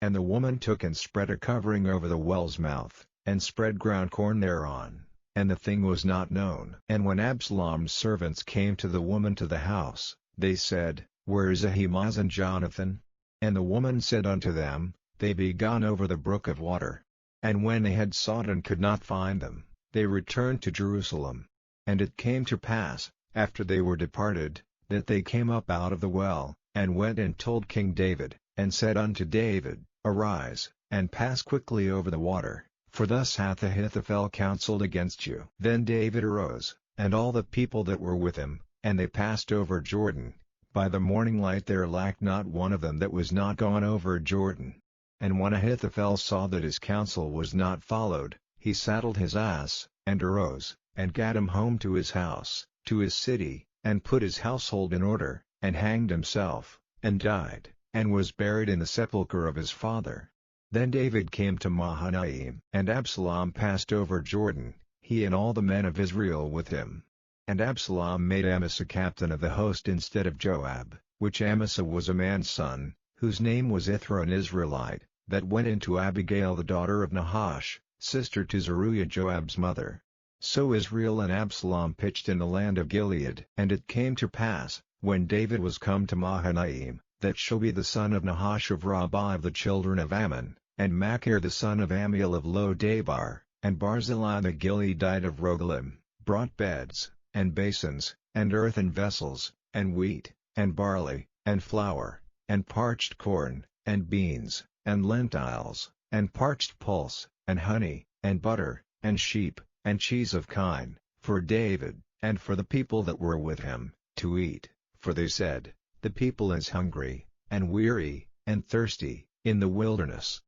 And the woman took and spread a covering over the well's mouth, and spread ground corn thereon, and the thing was not known. And when Absalom's servants came to the woman to the house, they said, Where is Ahimaaz and Jonathan? And the woman said unto them, They be gone over the brook of water. And when they had sought and could not find them, they returned to Jerusalem. And it came to pass, after they were departed, that they came up out of the well, and went and told King David, and said unto David, Arise, and pass quickly over the water, for thus hath Ahithophel counselled against you. Then David arose, and all the people that were with him, and they passed over Jordan. By the morning light there lacked not one of them that was not gone over Jordan. And when Ahithophel saw that his counsel was not followed, he saddled his ass, and arose, and gat him home to his house, to his city, and put his household in order, and hanged himself, and died, and was buried in the sepulchre of his father. Then David came to Mahanaim, and Absalom passed over Jordan, he and all the men of Israel with him. And Absalom made Amasa captain of the host instead of Joab, which Amasa was a man's son, whose name was Ithra an Israelite, that went into Abigail the daughter of Nahash, sister to Zeruiah Joab's mother. So Israel and Absalom pitched in the land of Gilead. And it came to pass, when David was come to Mahanaim, that Shobi the son of Nahash of Rabbah of the children of Ammon, and Machir the son of Amiel of Lo-Debar, and Barzillai the Gileadite of Rogelim, brought beds, and basins, and earthen vessels, and wheat, and barley, and flour, and parched corn, and beans, and lentils, and parched pulse, and honey, and butter, and sheep, and cheese of kine, for David, and for the people that were with him, to eat, for they said, the people is hungry, and weary, and thirsty, in the wilderness.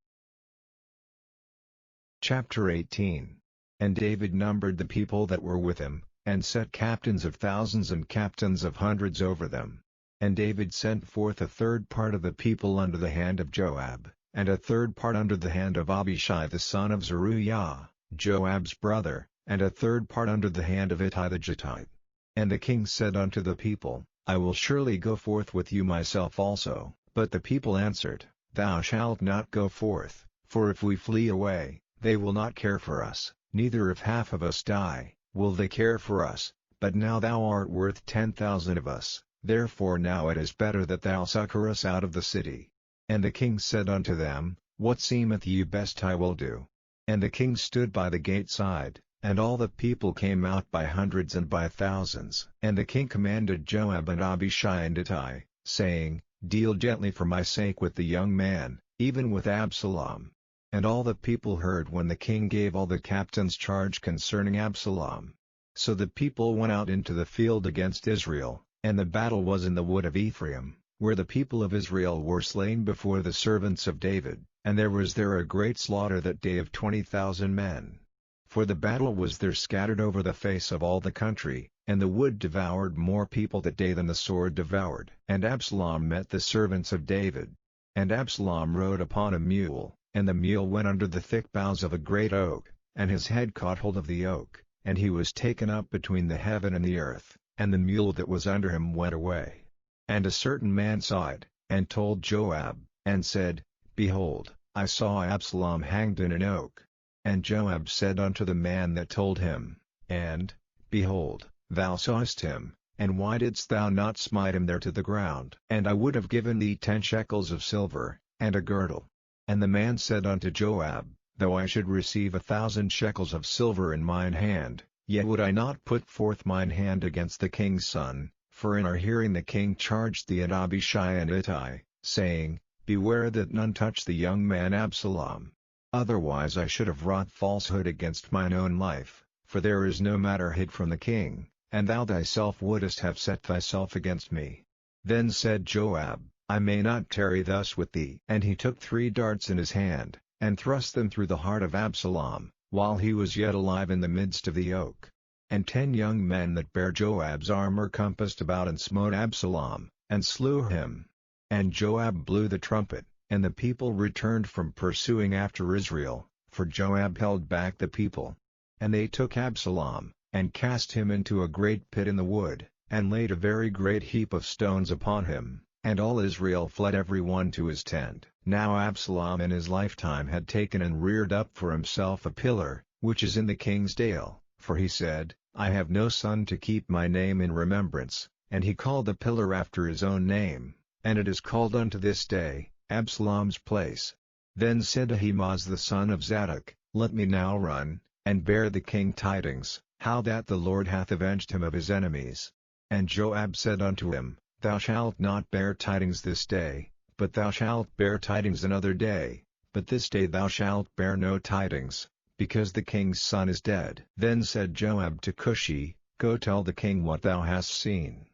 Chapter 18. And David numbered the people that were with him, and set captains of thousands and captains of hundreds over them. And David sent forth a third part of the people under the hand of Joab, and a third part under the hand of Abishai the son of Zeruiah, Joab's brother, and a third part under the hand of Ittai the Gittite. And the king said unto the people, I will surely go forth with you myself also. But the people answered, Thou shalt not go forth, for if we flee away, they will not care for us, neither if half of us die, will they care for us, but now thou art worth 10,000 of us, therefore now it is better that thou succor us out of the city. And the king said unto them, What seemeth you best I will do. And the king stood by the gate side, and all the people came out by hundreds and by thousands. And the king commanded Joab and Abishai and Ittai, saying, Deal gently for my sake with the young man, even with Absalom. And all the people heard when the king gave all the captains charge concerning Absalom. So the people went out into the field against Israel, and the battle was in the wood of Ephraim, where the people of Israel were slain before the servants of David, and there was there a great slaughter that day of 20,000 men. For the battle was there scattered over the face of all the country, and the wood devoured more people that day than the sword devoured. And Absalom met the servants of David. And Absalom rode upon a mule, and the mule went under the thick boughs of a great oak, and his head caught hold of the oak, and he was taken up between the heaven and the earth, and the mule that was under him went away. And a certain man saw it, and told Joab, and said, Behold, I saw Absalom hanged in an oak. And Joab said unto the man that told him, And, behold, thou sawest him, and why didst thou not smite him there to the ground? And I would have given thee 10 shekels of silver, and a girdle. And the man said unto Joab, Though I should receive 1,000 shekels of silver in mine hand, yet would I not put forth mine hand against the king's son, for in our hearing the king charged thee and Abishai and Ittai, saying, Beware that none touch the young man Absalom. Otherwise I should have wrought falsehood against mine own life, for there is no matter hid from the king, and thou thyself wouldest have set thyself against me. Then said Joab, I may not tarry thus with thee. And he took 3 darts in his hand, and thrust them through the heart of Absalom, while he was yet alive in the midst of the oak. And 10 young men that bare Joab's armor compassed about and smote Absalom, and slew him. And Joab blew the trumpet, and the people returned from pursuing after Israel, for Joab held back the people. And they took Absalom, and cast him into a great pit in the wood, and laid a very great heap of stones upon him, and all Israel fled every one to his tent. Now Absalom in his lifetime had taken and reared up for himself a pillar, which is in the king's dale, for he said, I have no son to keep my name in remembrance, and he called the pillar after his own name, and it is called unto this day, Absalom's place. Then said Ahimaaz the son of Zadok, Let me now run, and bear the king tidings, how that the Lord hath avenged him of his enemies. And Joab said unto him, Thou shalt not bear tidings this day, but thou shalt bear tidings another day, but this day thou shalt bear no tidings, because the king's son is dead. Then said Joab to Cushi, Go tell the king what thou hast seen.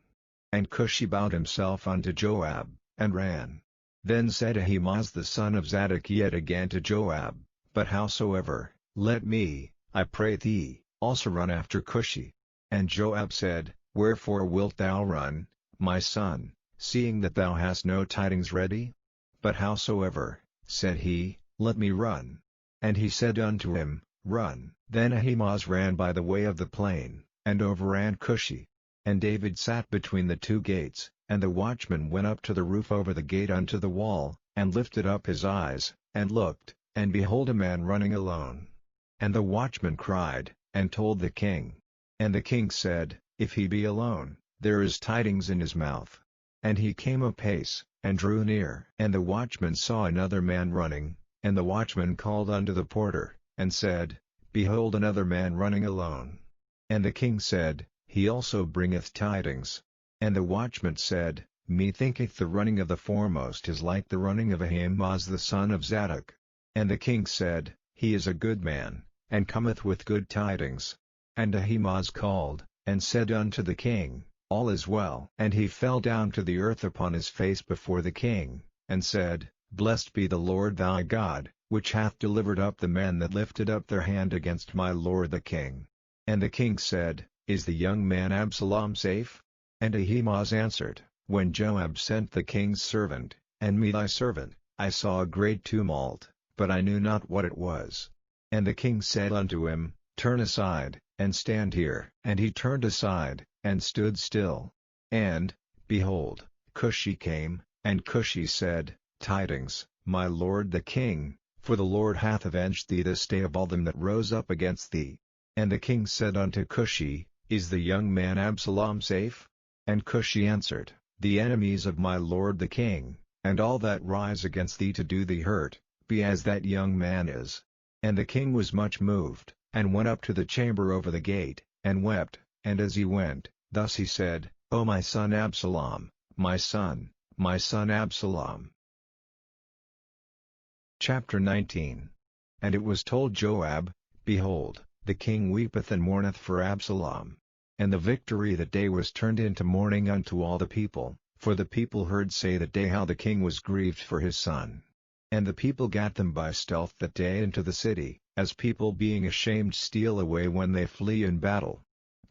And Cushi bowed himself unto Joab, and ran. Then said Ahimaaz the son of Zadok yet again to Joab, But howsoever, let me, I pray thee, also run after Cushi. And Joab said, Wherefore wilt thou run, my son, seeing that thou hast no tidings ready? But howsoever, said he, let me run. And he said unto him, Run. Then Ahimaaz ran by the way of the plain, and overran Cushi. And David sat between the 2 gates, and the watchman went up to the roof over the gate unto the wall, and lifted up his eyes, and looked, and behold a man running alone. And the watchman cried, and told the king. And the king said, If he be alone, there is tidings in his mouth. And he came apace, and drew near. And the watchman saw another man running, and the watchman called unto the porter, and said, Behold another man running alone. And the king said, He also bringeth tidings. And the watchman said, Methinketh the running of the foremost is like the running of Ahimaaz the son of Zadok. And the king said, He is a good man, and cometh with good tidings. And Ahimaaz called, and said unto the king, All is well. And he fell down to the earth upon his face before the king, and said, Blessed be the Lord thy God, which hath delivered up the men that lifted up their hand against my lord the king. And the king said, Is the young man Absalom safe? And Ahimaaz answered, When Joab sent the king's servant, and me thy servant, I saw a great tumult, but I knew not what it was. And the king said unto him, Turn aside, and stand here. And he turned aside, and stood still. And, behold, Cushi came, and Cushi said, Tidings, my lord the king, for the Lord hath avenged thee this day of all them that rose up against thee. And the king said unto Cushi, Is the young man Absalom safe? And Cushi answered, The enemies of my lord the king, and all that rise against thee to do thee hurt, be as that young man is. And the king was much moved, and went up to the chamber over the gate, and wept, and as he went, thus he said, O my son Absalom, my son Absalom. Chapter 19. And it was told Joab, Behold, the king weepeth and mourneth for Absalom. And the victory that day was turned into mourning unto all the people, for the people heard say that day how the king was grieved for his son. And the people gat them by stealth that day into the city, as people being ashamed steal away when they flee in battle.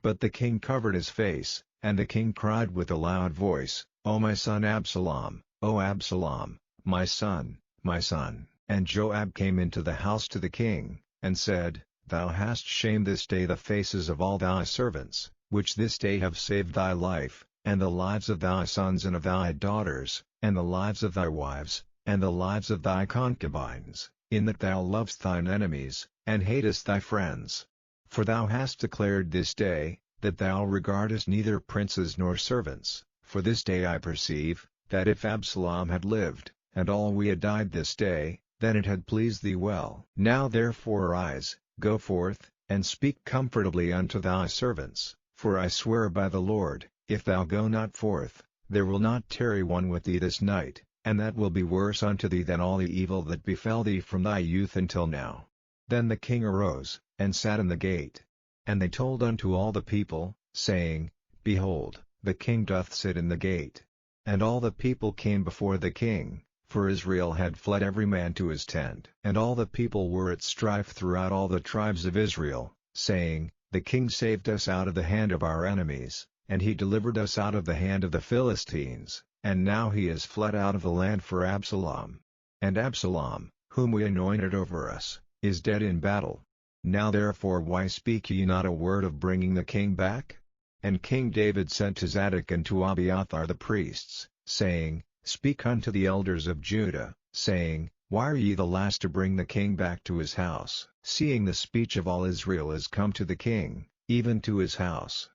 But the king covered his face, and the king cried with a loud voice, O my son Absalom, O Absalom, my son, my son. And Joab came into the house to the king, and said, Thou hast shamed this day the faces of all thy servants, which this day have saved thy life, and the lives of thy sons and of thy daughters, and the lives of thy wives, and the lives of thy concubines, in that thou lovest thine enemies, and hatest thy friends. For thou hast declared this day, that thou regardest neither princes nor servants, for this day I perceive, that if Absalom had lived, and all we had died this day, then it had pleased thee well. Now therefore arise, go forth, and speak comfortably unto thy servants, for I swear by the Lord, if thou go not forth, there will not tarry one with thee this night, and that will be worse unto thee than all the evil that befell thee from thy youth until now. Then the king arose, and sat in the gate. And they told unto all the people, saying, Behold, the king doth sit in the gate. And all the people came before the king, for Israel had fled every man to his tent. And all the people were at strife throughout all the tribes of Israel, saying, The king saved us out of the hand of our enemies, and he delivered us out of the hand of the Philistines, and now he is fled out of the land for Absalom. And Absalom, whom we anointed over us, is dead in battle. Now therefore why speak ye not a word of bringing the king back? And King David sent to Zadok and to Abiathar the priests, saying, Speak unto the elders of Judah, saying, Why are ye the last to bring the king back to his house, seeing the speech of all Israel is come to the king, even to his house?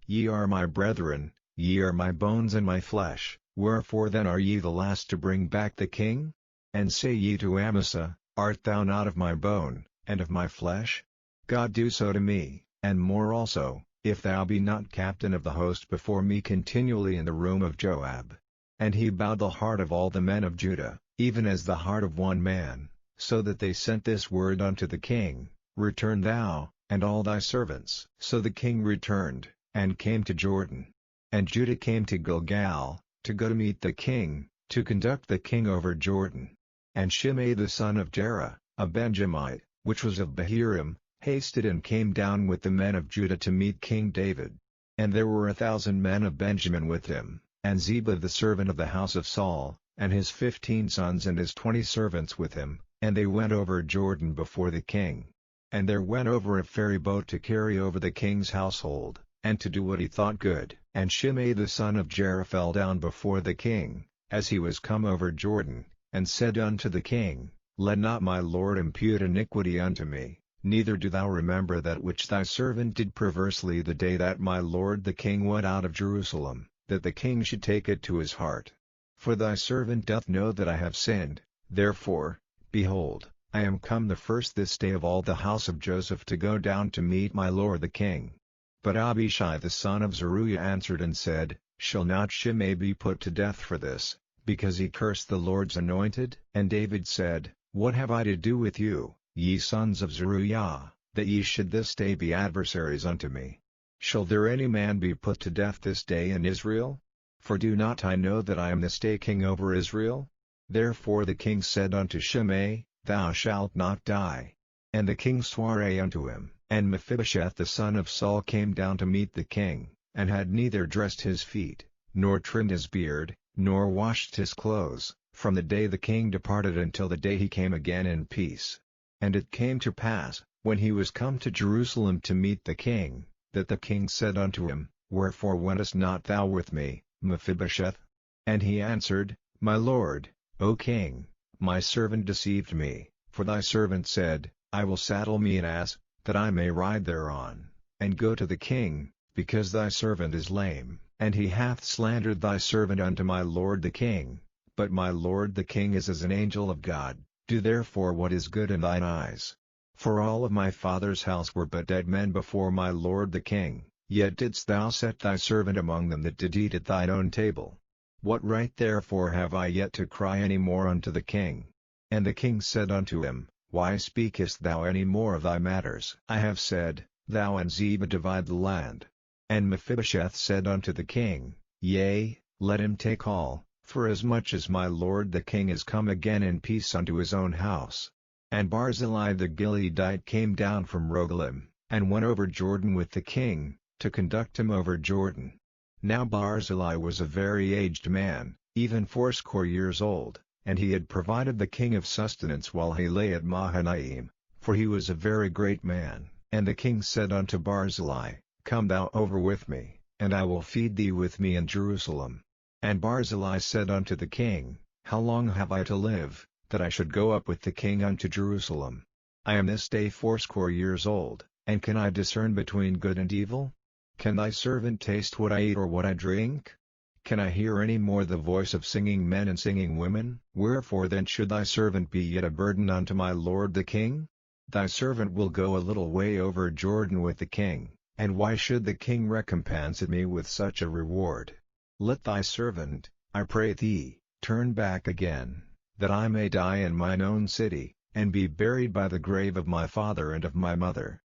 Ye are my brethren, ye are my bones and my flesh, wherefore then are ye the last to bring back the king? And say ye to Amasa, Art thou not of my bone, and of my flesh? God do so to me, and more also, if thou be not captain of the host before me continually in the room of Joab. And he bowed the heart of all the men of Judah, even as the heart of one man, so that they sent this word unto the king, Return thou, and all thy servants. So the king returned, and came to Jordan. And Judah came to Gilgal, to go to meet the king, to conduct the king over Jordan. And Shimei the son of Gera, a Benjamite, which was of Bahurim, hasted and came down with the men of Judah to meet King David. And there were 1,000 men of Benjamin with him, and Ziba the servant of the house of Saul, and his 15 sons and his 20 servants with him, and they went over Jordan before the king. And there went over a ferry boat to carry over the king's household, and to do what he thought good. And Shimei the son of Gera fell down before the king, as he was come over Jordan, and said unto the king, Let not my lord impute iniquity unto me, neither do thou remember that which thy servant did perversely the day that my lord the king went out of Jerusalem, that the king should take it to his heart. For thy servant doth know that I have sinned, therefore, behold, I am come the first this day of all the house of Joseph to go down to meet my lord the king. But Abishai the son of Zeruiah answered and said, Shall not Shimei be put to death for this, because he cursed the Lord's anointed? And David said, What have I to do with you, ye sons of Zeruiah, that ye should this day be adversaries unto me? Shall there any man be put to death this day in Israel? For do not I know that I am this day king over Israel? Therefore the king said unto Shimei, Thou shalt not die. And the king sware unto him. And Mephibosheth the son of Saul came down to meet the king, and had neither dressed his feet, nor trimmed his beard, nor washed his clothes, from the day the king departed until the day he came again in peace. And it came to pass, when he was come to Jerusalem to meet the king, that the king said unto him, Wherefore wentest not thou with me, Mephibosheth? And he answered, My lord, O king, my servant deceived me, for thy servant said, I will saddle me an ass, that I may ride thereon, and go to the king, because thy servant is lame, and he hath slandered thy servant unto my lord the king. But my lord the king is as an angel of God, do therefore what is good in thine eyes. For all of my father's house were but dead men before my lord the king, yet didst thou set thy servant among them that did eat at thine own table. What right therefore have I yet to cry any more unto the king? And the king said unto him, Why speakest thou any more of thy matters? I have said, Thou and Ziba divide the land. And Mephibosheth said unto the king, Yea, let him take all, forasmuch as my lord the king is come again in peace unto his own house. And Barzillai the Gileadite came down from Rogelim, and went over Jordan with the king, to conduct him over Jordan. Now Barzillai was a very aged man, even 80 years old, and he had provided the king of sustenance while he lay at Mahanaim, for he was a very great man. And the king said unto Barzillai, Come thou over with me, and I will feed thee with me in Jerusalem. And Barzillai said unto the king, How long have I to live, that I should go up with the king unto Jerusalem? I am this day 80 years old, and can I discern between good and evil? Can thy servant taste what I eat or what I drink? Can I hear any more the voice of singing men and singing women? Wherefore then should thy servant be yet a burden unto my lord the king? Thy servant will go a little way over Jordan with the king, and why should the king recompense me with such a reward? Let thy servant, I pray thee, turn back again, that I may die in mine own city, and be buried by the grave of my father and of my mother.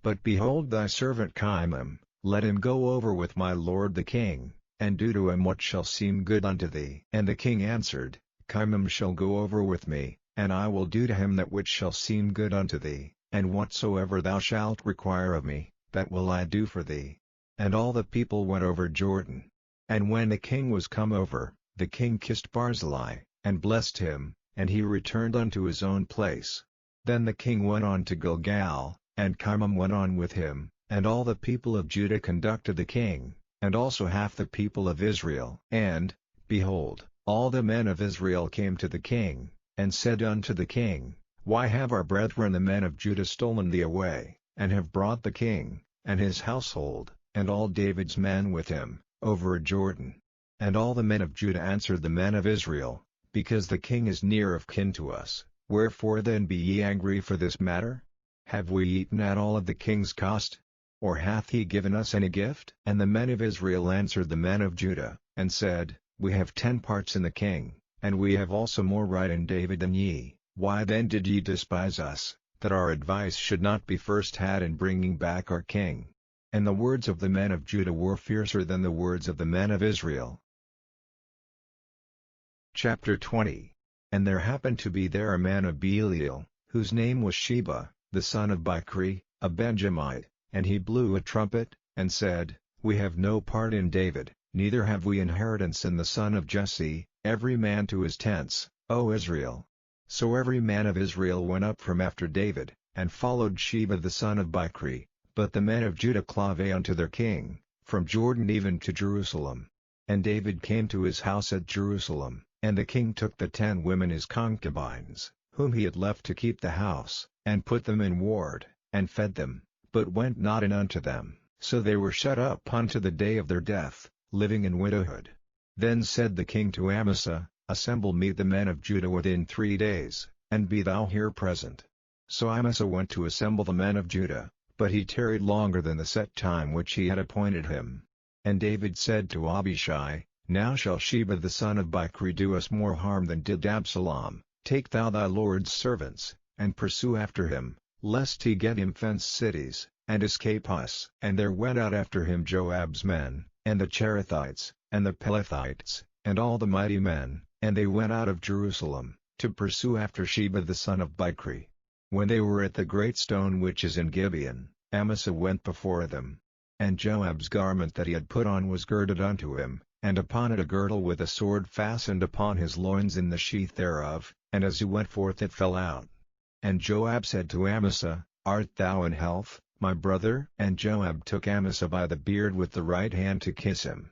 But behold thy servant Chimam, let him go over with my lord the king, and do to him what shall seem good unto thee. And the king answered, Chimam shall go over with me, and I will do to him that which shall seem good unto thee, and whatsoever thou shalt require of me, that will I do for thee. And all the people went over Jordan. And when the king was come over, the king kissed Barzillai, and blessed him, and he returned unto his own place. Then the king went on to Gilgal, and Chimam went on with him, and all the people of Judah conducted the king, and also half the people of Israel. And, behold, all the men of Israel came to the king, and said unto the king, Why have our brethren the men of Judah stolen thee away, and have brought the king, and his household, and all David's men with him, over Jordan? And all the men of Judah answered the men of Israel, Because the king is near of kin to us, wherefore then be ye angry for this matter? Have we eaten at all of the king's cost? Or hath he given us any gift? And the men of Israel answered the men of Judah, and said, We have 10 parts in the king, and we have also more right in David than ye. Why then did ye despise us, that our advice should not be first had in bringing back our king? And the words of the men of Judah were fiercer than the words of the men of Israel. Chapter 20. And there happened to be there a man of Belial, whose name was Sheba, the son of Bichri, a Benjamite, and he blew a trumpet, and said, We have no part in David, neither have we inheritance in the son of Jesse, every man to his tents, O Israel. So every man of Israel went up from after David, and followed Sheba the son of Bichri, but the men of Judah clave unto their king, from Jordan even to Jerusalem. And David came to his house at Jerusalem, and the king took the 10 women his concubines, whom he had left to keep the house, and put them in ward, and fed them, but went not in unto them, so they were shut up unto the day of their death, living in widowhood. Then said the king to Amasa, Assemble me the men of Judah within 3 days, and be thou here present. So Amasa went to assemble the men of Judah, but he tarried longer than the set time which he had appointed him. And David said to Abishai, Now shall Sheba the son of Bichri do us more harm than did Absalom. Take thou thy lord's servants, and pursue after him, lest he get him fenced cities, and escape us. And there went out after him Joab's men, and the Cherethites, and the Pelethites, and all the mighty men, and they went out of Jerusalem, to pursue after Sheba the son of Bichri. When they were at the great stone which is in Gibeon, Amasa went before them. And Joab's garment that he had put on was girded unto him, and upon it a girdle with a sword fastened upon his loins in the sheath thereof, and as he went forth it fell out. And Joab said to Amasa, Art thou in health, my brother? And Joab took Amasa by the beard with the right hand to kiss him.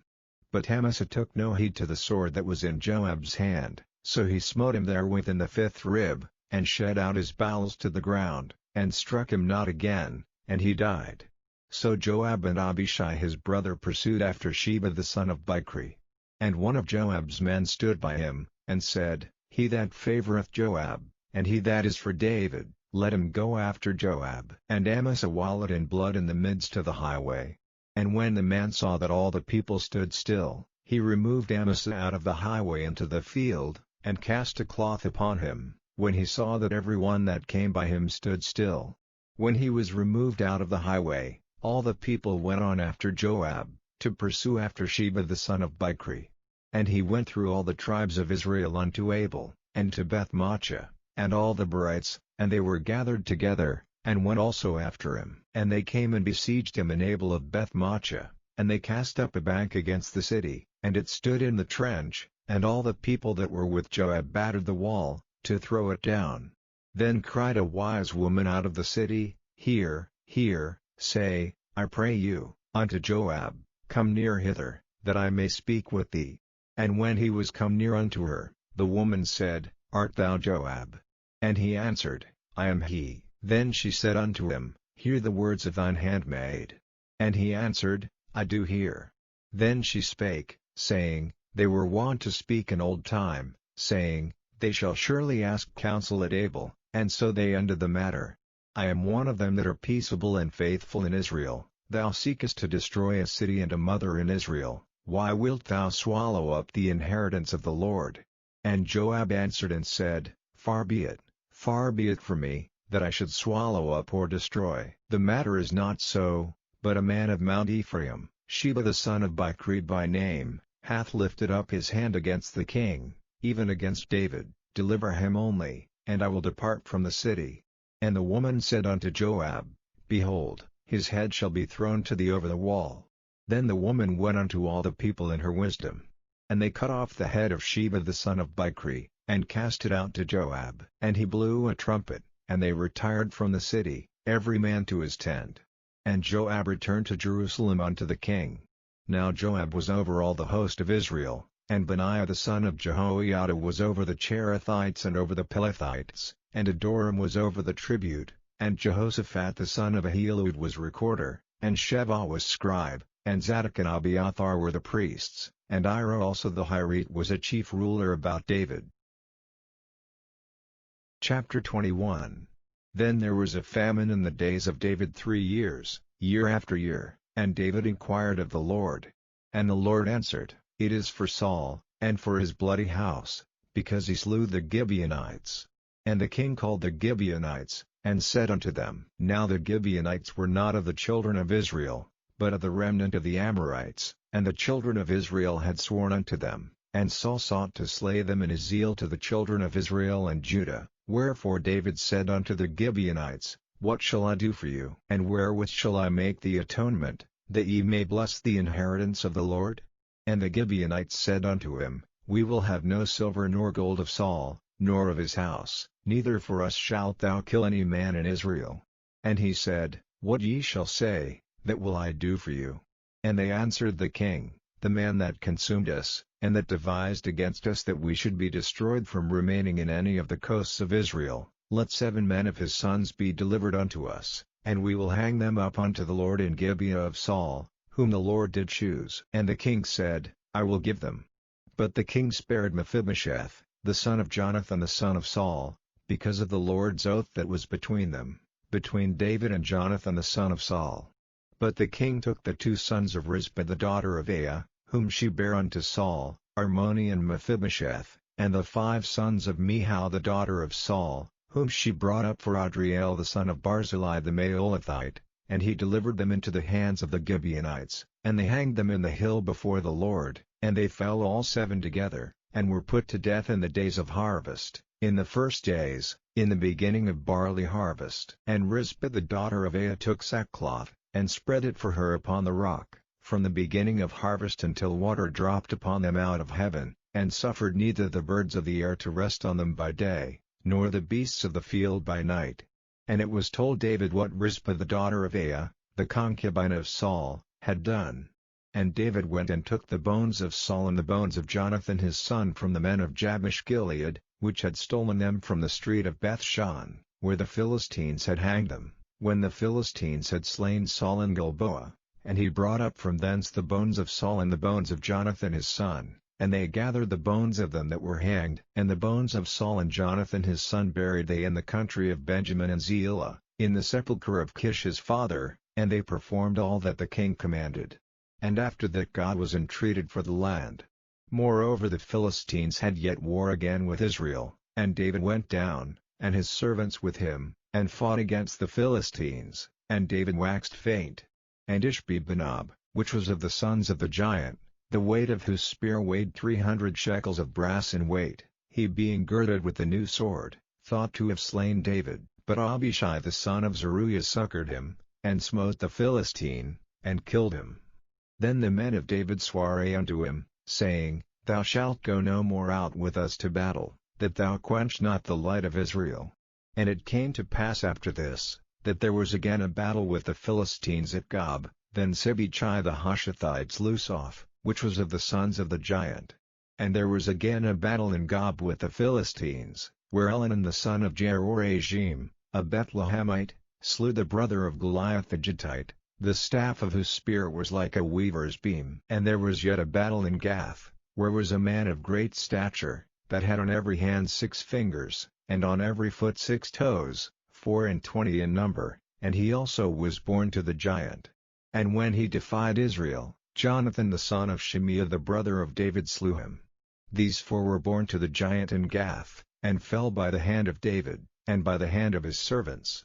But Amasa took no heed to the sword that was in Joab's hand, so he smote him therewith in the 5th rib, and shed out his bowels to the ground, and struck him not again, and he died. So Joab and Abishai his brother pursued after Sheba the son of Bichri. And one of Joab's men stood by him, and said, He that favoureth Joab, and he that is for David, let him go after Joab. And Amasa wallowed in blood in the midst of the highway. And when the man saw that all the people stood still, he removed Amasa out of the highway into the field, and cast a cloth upon him, when he saw that every one that came by him stood still. When he was removed out of the highway, all the people went on after Joab, to pursue after Sheba the son of Bichri. And he went through all the tribes of Israel unto Abel, and to Beth-maachah, and all the Berites, and they were gathered together, and went also after him. And they came and besieged him in Abel of Beth-maachah, and they cast up a bank against the city, and it stood in the trench, and all the people that were with Joab battered the wall, to throw it down. Then cried a wise woman out of the city, Hear, hear, say, I pray you, unto Joab, Come near hither, that I may speak with thee. And when he was come near unto her, the woman said, Art thou Joab? And he answered, I am he. Then she said unto him, Hear the words of thine handmaid. And he answered, I do hear. Then she spake, saying, They were wont to speak in old time, saying, They shall surely ask counsel at Abel, and so they ended the matter. I am one of them that are peaceable and faithful in Israel. Thou seekest to destroy a city and a mother in Israel. Why wilt thou swallow up the inheritance of the Lord? And Joab answered and said, far be it from me, that I should swallow up or destroy. The matter is not so, but a man of Mount Ephraim, Sheba the son of Bichri by name, hath lifted up his hand against the king, even against David. Deliver him only, and I will depart from the city. And the woman said unto Joab, Behold, his head shall be thrown to thee over the wall. Then the woman went unto all the people in her wisdom. And they cut off the head of Sheba the son of Bichri, and cast it out to Joab. And he blew a trumpet, and they retired from the city, every man to his tent. And Joab returned to Jerusalem unto the king. Now Joab was over all the host of Israel, and Benaiah the son of Jehoiada was over the Cherethites and over the Pelethites, and Adoram was over the tribute, and Jehoshaphat the son of Ahilud was recorder, and Sheva was scribe, and Zadok and Abiathar were the priests, and Ira also the Hirite was a chief ruler about David. Chapter 21. Then there was a famine in the days of David 3 years, year after year, and David inquired of the Lord. And the Lord answered, It is for Saul, and for his bloody house, because he slew the Gibeonites. And the king called the Gibeonites, and said unto them, Now the Gibeonites were not of the children of Israel, but of the remnant of the Amorites, and the children of Israel had sworn unto them, and Saul sought to slay them in his zeal to the children of Israel and Judah. Wherefore David said unto the Gibeonites, What shall I do for you? And wherewith shall I make the atonement, that ye may bless the inheritance of the Lord? And the Gibeonites said unto him, We will have no silver nor gold of Saul, nor of his house, neither for us shalt thou kill any man in Israel. And he said, What ye shall say, that will I do for you. And they answered the king, The man that consumed us, and that devised against us that we should be destroyed from remaining in any of the coasts of Israel, let 7 men of his sons be delivered unto us, and we will hang them up unto the Lord in Gibeah of Saul, whom the Lord did choose. And the king said, I will give them. But the king spared Mephibosheth, the son of Jonathan the son of Saul, because of the Lord's oath that was between them, between David and Jonathan the son of Saul. But the king took the 2 sons of Rizpah the daughter of Aiah, whom she bare unto Saul, Armoni and Mephibosheth, and the 5 sons of Michal the daughter of Saul, whom she brought up for Adriel the son of Barzillai the Maolathite, and he delivered them into the hands of the Gibeonites, and they hanged them in the hill before the Lord, and they fell all 7 together, and were put to death in the days of harvest, in the first days, in the beginning of barley harvest. And Rizpah the daughter of Aiah took sackcloth, and spread it for her upon the rock, from the beginning of harvest until water dropped upon them out of heaven, and suffered neither the birds of the air to rest on them by day, nor the beasts of the field by night. And it was told David what Rizpah the daughter of Aiah, the concubine of Saul, had done. And David went and took the bones of Saul and the bones of Jonathan his son from the men of Jabesh Gilead, which had stolen them from the street of Bethshan, where the Philistines had hanged them, when the Philistines had slain Saul in Gilboa, and he brought up from thence the bones of Saul and the bones of Jonathan his son. And they gathered the bones of them that were hanged, and the bones of Saul and Jonathan his son buried they in the country of Benjamin and Zelah, in the sepulchre of Kish his father, and they performed all that the king commanded. And after that God was entreated for the land. Moreover the Philistines had yet war again with Israel, and David went down, and his servants with him, and fought against the Philistines, and David waxed faint. And Ishbi-Benob, which was of the sons of the giant, the weight of whose spear weighed 300 shekels of brass in weight, he being girded with the new sword, thought to have slain David. But Abishai the son of Zeruiah succored him, and smote the Philistine, and killed him. Then the men of David sware unto him, saying, Thou shalt go no more out with us to battle, that thou quench not the light of Israel. And it came to pass after this, that there was again a battle with the Philistines at Gob. Then Sibbechai the Hushathite slew Soph, which was of the sons of the giant. And there was again a battle in Gob with the Philistines, where Elhanan the son of Jehoiarib, a Bethlehemite, slew the brother of Goliath the Gittite, the staff of whose spear was like a weaver's beam. And there was yet a battle in Gath, where was a man of great stature, that had on every hand 6 fingers, and on every foot 6 toes, 24 in number, and he also was born to the giant. And when he defied Israel, Jonathan the son of Shimeah the brother of David slew him. These 4 were born to the giant in Gath, and fell by the hand of David, and by the hand of his servants.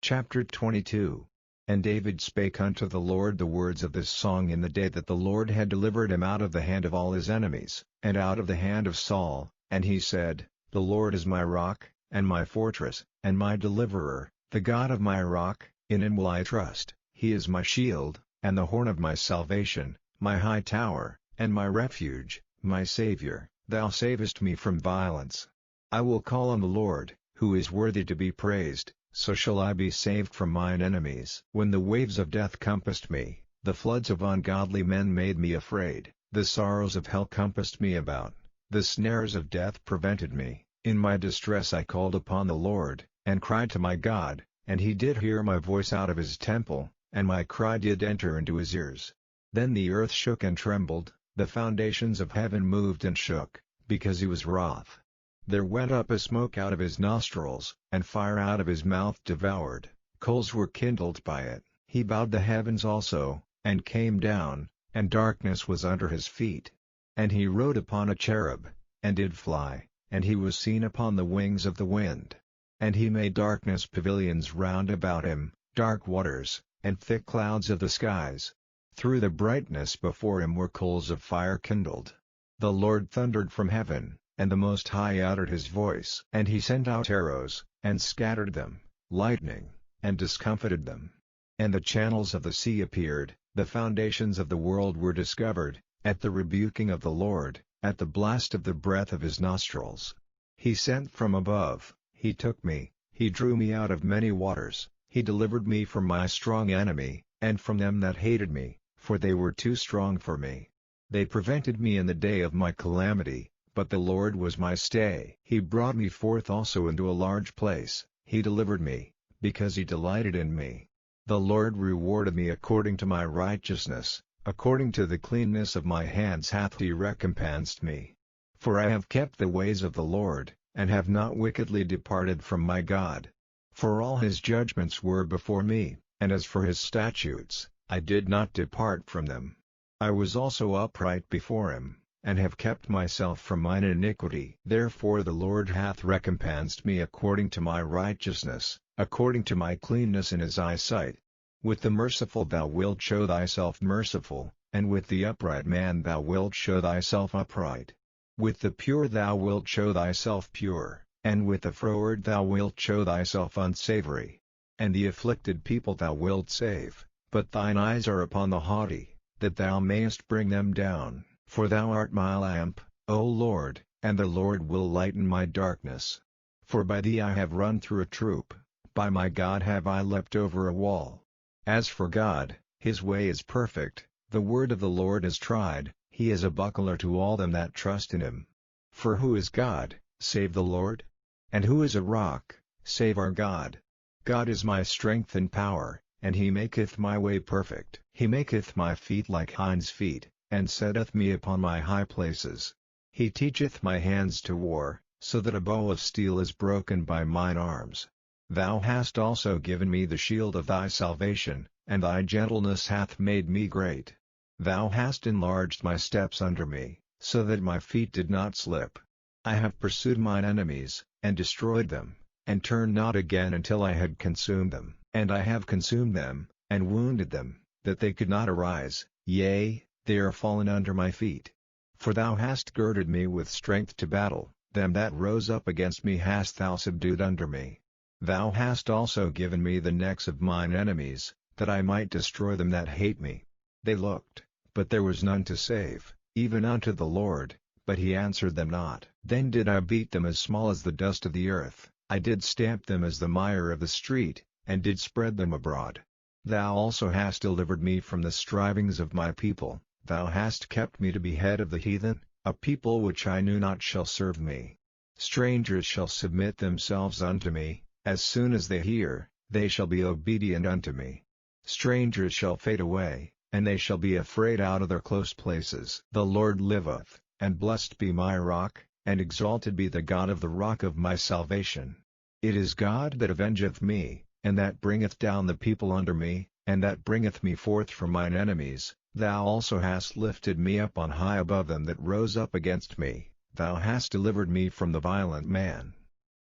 Chapter 22. And David spake unto the Lord the words of this song in the day that the Lord had delivered him out of the hand of all his enemies, and out of the hand of Saul, and he said, The Lord is my rock, and my fortress, and my deliverer, the God of my rock, in him will I trust. He is my shield, and the horn of my salvation, my high tower, and my refuge, my Saviour. Thou savest me from violence. I will call on the Lord, who is worthy to be praised, so shall I be saved from mine enemies. When the waves of death compassed me, the floods of ungodly men made me afraid, the sorrows of hell compassed me about, the snares of death prevented me. In my distress I called upon the Lord, and cried to my God, and he did hear my voice out of his temple, and my cry did enter into his ears. Then the earth shook and trembled, the foundations of heaven moved and shook, because he was wroth. There went up a smoke out of his nostrils, and fire out of his mouth devoured, coals were kindled by it. He bowed the heavens also, and came down, and darkness was under his feet. And he rode upon a cherub, and did fly, and he was seen upon the wings of the wind. And he made darkness pavilions round about him, dark waters, and thick clouds of the skies. Through the brightness before him were coals of fire kindled. The Lord thundered from heaven, and the Most High uttered his voice. And he sent out arrows, and scattered them, lightning, and discomfited them. And the channels of the sea appeared, the foundations of the world were discovered, at the rebuking of the Lord, at the blast of the breath of his nostrils. He sent from above, he took me, he drew me out of many waters, he delivered me from my strong enemy, and from them that hated me, for they were too strong for me. They prevented me in the day of my calamity, but the Lord was my stay. He brought me forth also into a large place, he delivered me, because he delighted in me. The Lord rewarded me according to my righteousness, according to the cleanness of my hands hath he recompensed me. For I have kept the ways of the Lord, and have not wickedly departed from my God. For all his judgments were before me, and as for his statutes, I did not depart from them. I was also upright before him, and have kept myself from mine iniquity. Therefore the Lord hath recompensed me according to my righteousness, according to my cleanness in his eyesight. With the merciful thou wilt show thyself merciful, and with the upright man thou wilt show thyself upright. With the pure thou wilt show thyself pure, and with the froward thou wilt show thyself unsavory. And the afflicted people thou wilt save, but thine eyes are upon the haughty, that thou mayest bring them down, for thou art my lamp, O Lord, and the Lord will lighten my darkness. For by thee I have run through a troop, by my God have I leapt over a wall. As for God, his way is perfect, the word of the Lord is tried, he is a buckler to all them that trust in him. For who is God, save the Lord? And who is a rock, save our God? God is my strength and power, and he maketh my way perfect. He maketh my feet like hinds' feet, and setteth me upon my high places. He teacheth my hands to war, so that a bow of steel is broken by mine arms. Thou hast also given me the shield of thy salvation, and thy gentleness hath made me great. Thou hast enlarged my steps under me, so that my feet did not slip. I have pursued mine enemies, and destroyed them, and turned not again until I had consumed them. And I have consumed them, and wounded them, that they could not arise, yea, they are fallen under my feet. For thou hast girded me with strength to battle, them that rose up against me hast thou subdued under me. Thou hast also given me the necks of mine enemies, that I might destroy them that hate me. They looked, but there was none to save, even unto the Lord, but he answered them not. Then did I beat them as small as the dust of the earth, I did stamp them as the mire of the street, and did spread them abroad. Thou also hast delivered me from the strivings of my people, thou hast kept me to be head of the heathen, a people which I knew not shall serve me. Strangers shall submit themselves unto me, as soon as they hear, they shall be obedient unto me. Strangers shall fade away, and they shall be afraid out of their close places. The Lord liveth, and blessed be my rock, and exalted be the God of the rock of my salvation. It is God that avengeth me, and that bringeth down the people under me, and that bringeth me forth from mine enemies. Thou also hast lifted me up on high above them that rose up against me, thou hast delivered me from the violent man.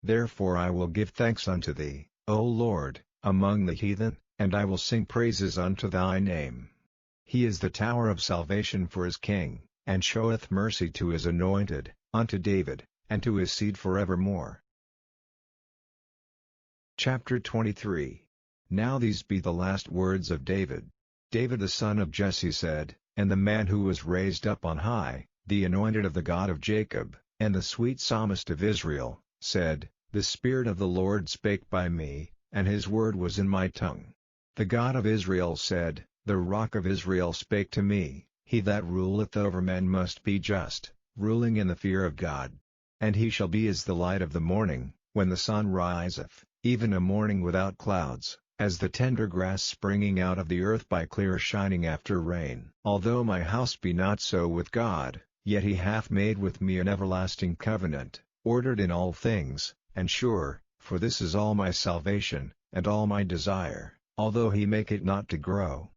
Therefore I will give thanks unto thee, O Lord, among the heathen, and I will sing praises unto thy name. He is the tower of salvation for his king, and showeth mercy to his anointed, unto David, and to his seed forevermore. Chapter 23. Now these be the last words of David. David the son of Jesse said, and the man who was raised up on high, the anointed of the God of Jacob, and the sweet psalmist of Israel, said, The Spirit of the Lord spake by me, and his word was in my tongue. The God of Israel said, The Rock of Israel spake to me, He that ruleth over men must be just, ruling in the fear of God. And he shall be as the light of the morning, when the sun riseth, even a morning without clouds, as the tender grass springing out of the earth by clear shining after rain. Although my house be not so with God, yet he hath made with me an everlasting covenant, ordered in all things, and sure, for this is all my salvation, and all my desire, although he make it not to grow.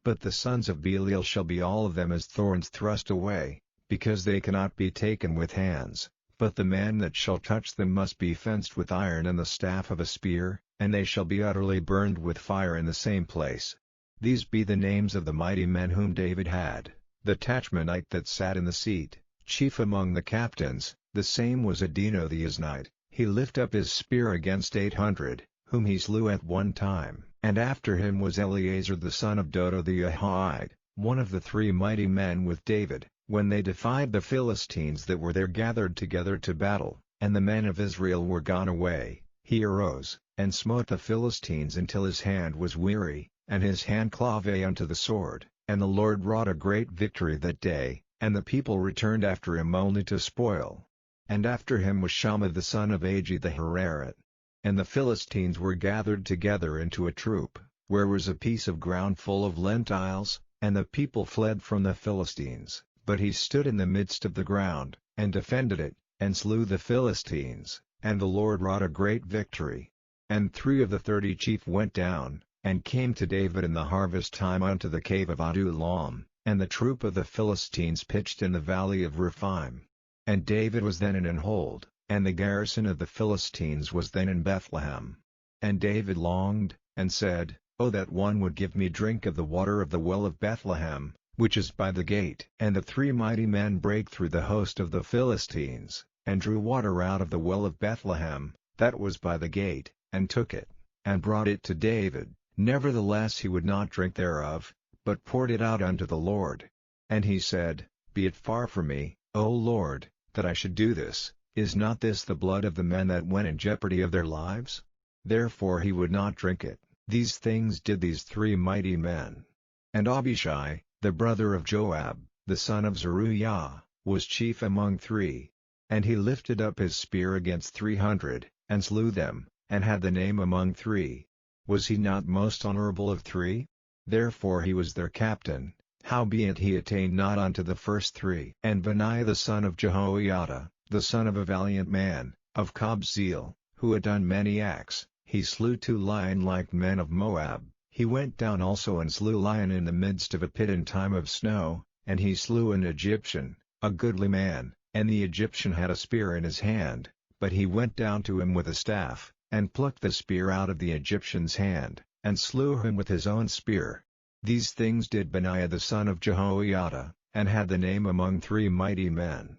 But the sons of Belial shall be all of them as thorns thrust away, because they cannot be taken with hands, but the man that shall touch them must be fenced with iron and the staff of a spear, and they shall be utterly burned with fire in the same place. These be the names of the mighty men whom David had, the Tachmonite that sat in the seat, chief among the captains, the same was Adino the Eznite. He lift up his spear against 800, whom he slew at one time. And after him was Eleazar the son of Dodo the Ahite, one of the 3 mighty men with David, when they defied the Philistines that were there gathered together to battle, and the men of Israel were gone away. He arose, and smote the Philistines until his hand was weary, and his hand clave unto the sword, and the Lord wrought a great victory that day, and the people returned after him only to spoil. And after him was Shammah the son of Agi the Hararite. And the Philistines were gathered together into a troop, where was a piece of ground full of lentiles, and the people fled from the Philistines. But he stood in the midst of the ground, and defended it, and slew the Philistines, and the Lord wrought a great victory. And 3 of the 30 chief went down, and came to David in the harvest time unto the cave of Adullam, and the troop of the Philistines pitched in the valley of Rephaim. And David was then in an hold, and the garrison of the Philistines was then in Bethlehem. And David longed, and said, O that one would give me drink of the water of the well of Bethlehem, which is by the gate. And the 3 mighty men brake through the host of the Philistines, and drew water out of the well of Bethlehem, that was by the gate, and took it, and brought it to David. Nevertheless he would not drink thereof, but poured it out unto the Lord. And he said, Be it far from me, O Lord, that I should do this. Is not this the blood of the men that went in jeopardy of their lives? Therefore he would not drink it. These things did these 3 mighty men. And Abishai, the brother of Joab, the son of Zeruiah, was chief among 3. And he lifted up his spear against 300, and slew them, and had the name among 3. Was he not most honorable of 3? Therefore he was their captain, howbeit he attained not unto the first 3. And Benaiah the son of Jehoiada, the son of a valiant man, of Kabzeel, who had done many acts, he slew 2 lion-like men of Moab. He went down also and slew lion in the midst of a pit in time of snow, and he slew an Egyptian, a goodly man, and the Egyptian had a spear in his hand, but he went down to him with a staff, and plucked the spear out of the Egyptian's hand, and slew him with his own spear. These things did Benaiah the son of Jehoiada, and had the name among 3 mighty men.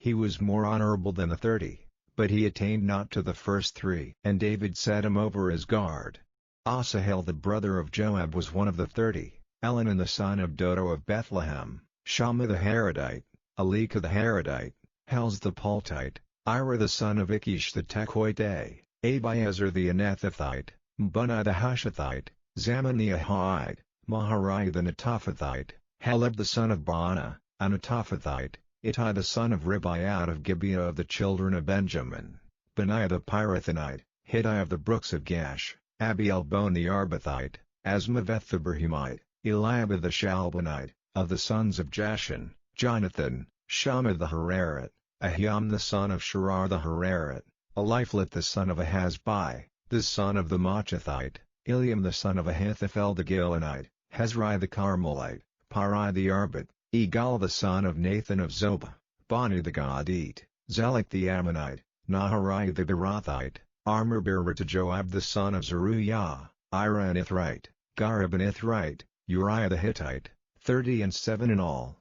He was more honorable than the 30, but he attained not to the first 3. And David set him over his guard. Asahel the brother of Joab was one of the 30, Elhanan the son of Dodo of Bethlehem, Shammah the Harodite, Elika the Harodite, Helz the Paltite, Ira the son of Ikish the Tekoite, Abiezer the Anethothite, Bunai the Hushathite, Zaman the Ahite, Maharai the Netophathite, Heleb the son of Baanah, a Netophathite, Ittai the son of Ribai out of Gibeah of the children of Benjamin, Benaiah the Pirathonite, Hiddai of the brooks of Gash, Abielbon the Arbathite, Asmaveth the Brahimite, Eliab the Shalbonite, of the sons of Jashan, Jonathan, Shammah the Hararit, Ahiam the son of Sharar the Hararit, Eliphalet the son of Ahasbai, the son of the Machathite, Eliam the son of Ahithophel the Gilonite, Hezrai the Carmelite, Parai the Arbit, Egal the son of Nathan of Zobah, Bani the Gadite, Zelek the Ammonite, Naharai the Berothite, Armor-bearer to Joab the son of Zeruiah, Ira an Ithrite, Gareb an Ithrite, Uriah the Hittite, 37 in all.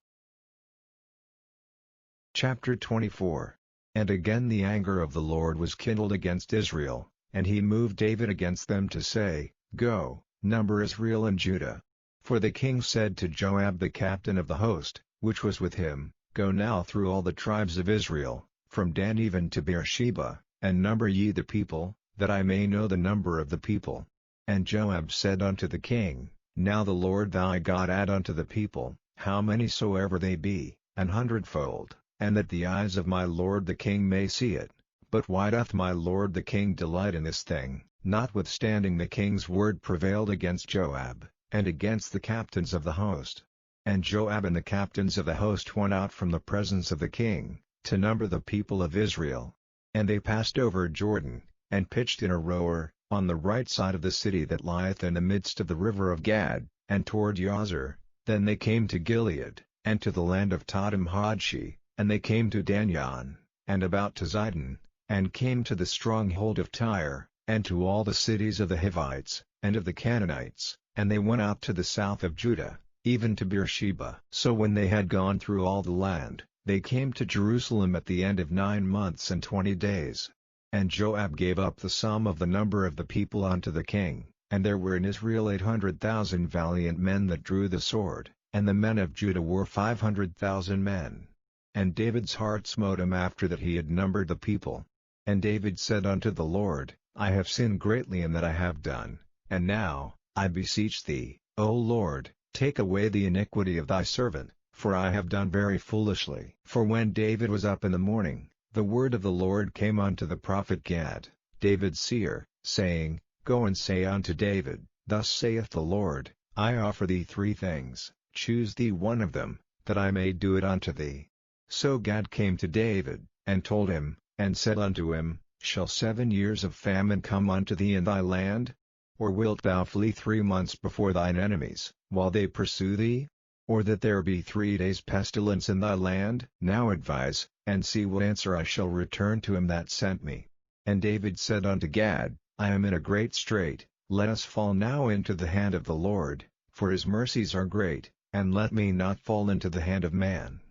Chapter 24. And again the anger of the Lord was kindled against Israel, and he moved David against them to say, Go, number Israel and Judah. For the king said to Joab the captain of the host, which was with him, Go now through all the tribes of Israel, from Dan even to Beersheba, and number ye the people, that I may know the number of the people. And Joab said unto the king, Now the Lord thy God add unto the people, how many soever they be, 100-fold, and that the eyes of my lord the king may see it. But why doth my lord the king delight in this thing? Notwithstanding the king's word prevailed against Joab, and against the captains of the host. And Joab and the captains of the host went out from the presence of the king, to number the people of Israel. And they passed over Jordan, and pitched in Aroer, on the right side of the city that lieth in the midst of the river of Gad, and toward Yazer. Then they came to Gilead, and to the land of Tadam-Hodshi, and they came to Danyan, and about to Zidon, and came to the stronghold of Tyre, and to all the cities of the Hivites, and of the Canaanites, and they went out to the south of Judah, even to Beersheba. So when they had gone through all the land, they came to Jerusalem at the end of 9 months and 20 days. And Joab gave up the sum of the number of the people unto the king, and there were in Israel 800,000 valiant men that drew the sword, and the men of Judah were 500,000 men. And David's heart smote him after that he had numbered the people. And David said unto the Lord, I have sinned greatly in that I have done, and now, I beseech thee, O Lord, take away the iniquity of thy servant, for I have done very foolishly. For when David was up in the morning, the word of the Lord came unto the prophet Gad, David's seer, saying, Go and say unto David, Thus saith the Lord, I offer thee 3 things, choose thee one of them, that I may do it unto thee. So Gad came to David, and told him, and said unto him, Shall 7 years of famine come unto thee in thy land? Or wilt thou flee 3 months before thine enemies, while they pursue thee? Or that there be 3 days pestilence in thy land? Now advise, and see what answer I shall return to him that sent me. And David said unto Gad, I am in a great strait, let us fall now into the hand of the Lord, for his mercies are great, and let me not fall into the hand of man.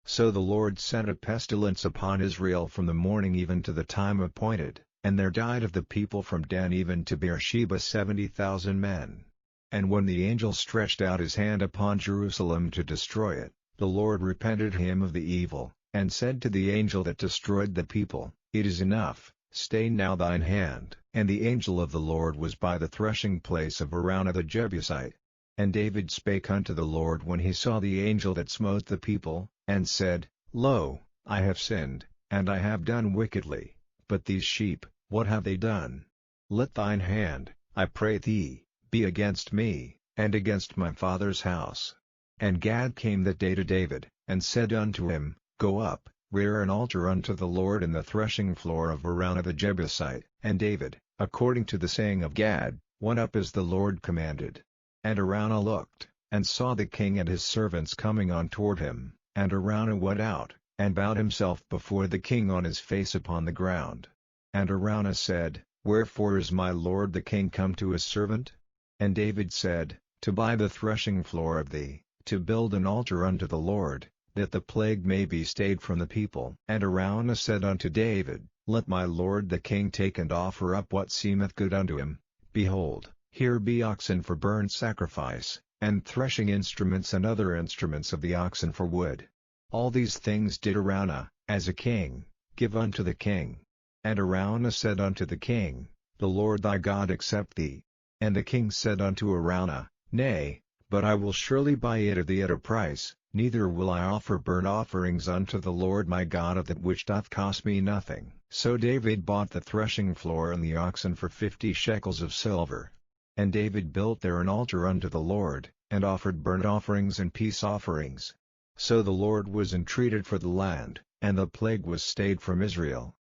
So the Lord sent a pestilence upon Israel from the morning even to the time appointed, and there died of the people from Dan even to Beersheba 70,000 men. And when the angel stretched out his hand upon Jerusalem to destroy it, the Lord repented him of the evil, and said to the angel that destroyed the people, It is enough, stay now thine hand. And the angel of the Lord was by the threshing place of Araunah the Jebusite. And David spake unto the Lord when he saw the angel that smote the people, and said, Lo, I have sinned, and I have done wickedly, but these sheep, what have they done? Let thine hand, I pray thee, be against me, and against my father's house. And Gad came that day to David, and said unto him, Go up, rear an altar unto the Lord in the threshing floor of Araunah the Jebusite. And David, according to the saying of Gad, went up as the Lord commanded. And Araunah looked, and saw the king and his servants coming on toward him, and Araunah went out, and bowed himself before the king on his face upon the ground. And Araunah said, Wherefore is my lord the king come to his servant? And David said, To buy the threshing floor of thee, to build an altar unto the Lord, that the plague may be stayed from the people. And Araunah said unto David, Let my lord the king take and offer up what seemeth good unto him. Behold, here be oxen for burnt sacrifice, and threshing instruments and other instruments of the oxen for wood. All these things did Araunah, as a king, give unto the king. And Araunah said unto the king, The Lord thy God accept thee. And the king said unto Araunah, Nay, but I will surely buy it of thee at a price, neither will I offer burnt offerings unto the Lord my God of that which doth cost me nothing. So David bought the threshing floor and the oxen for 50 shekels of silver. And David built there an altar unto the Lord, and offered burnt offerings and peace offerings. So the Lord was entreated for the land, and the plague was stayed from Israel.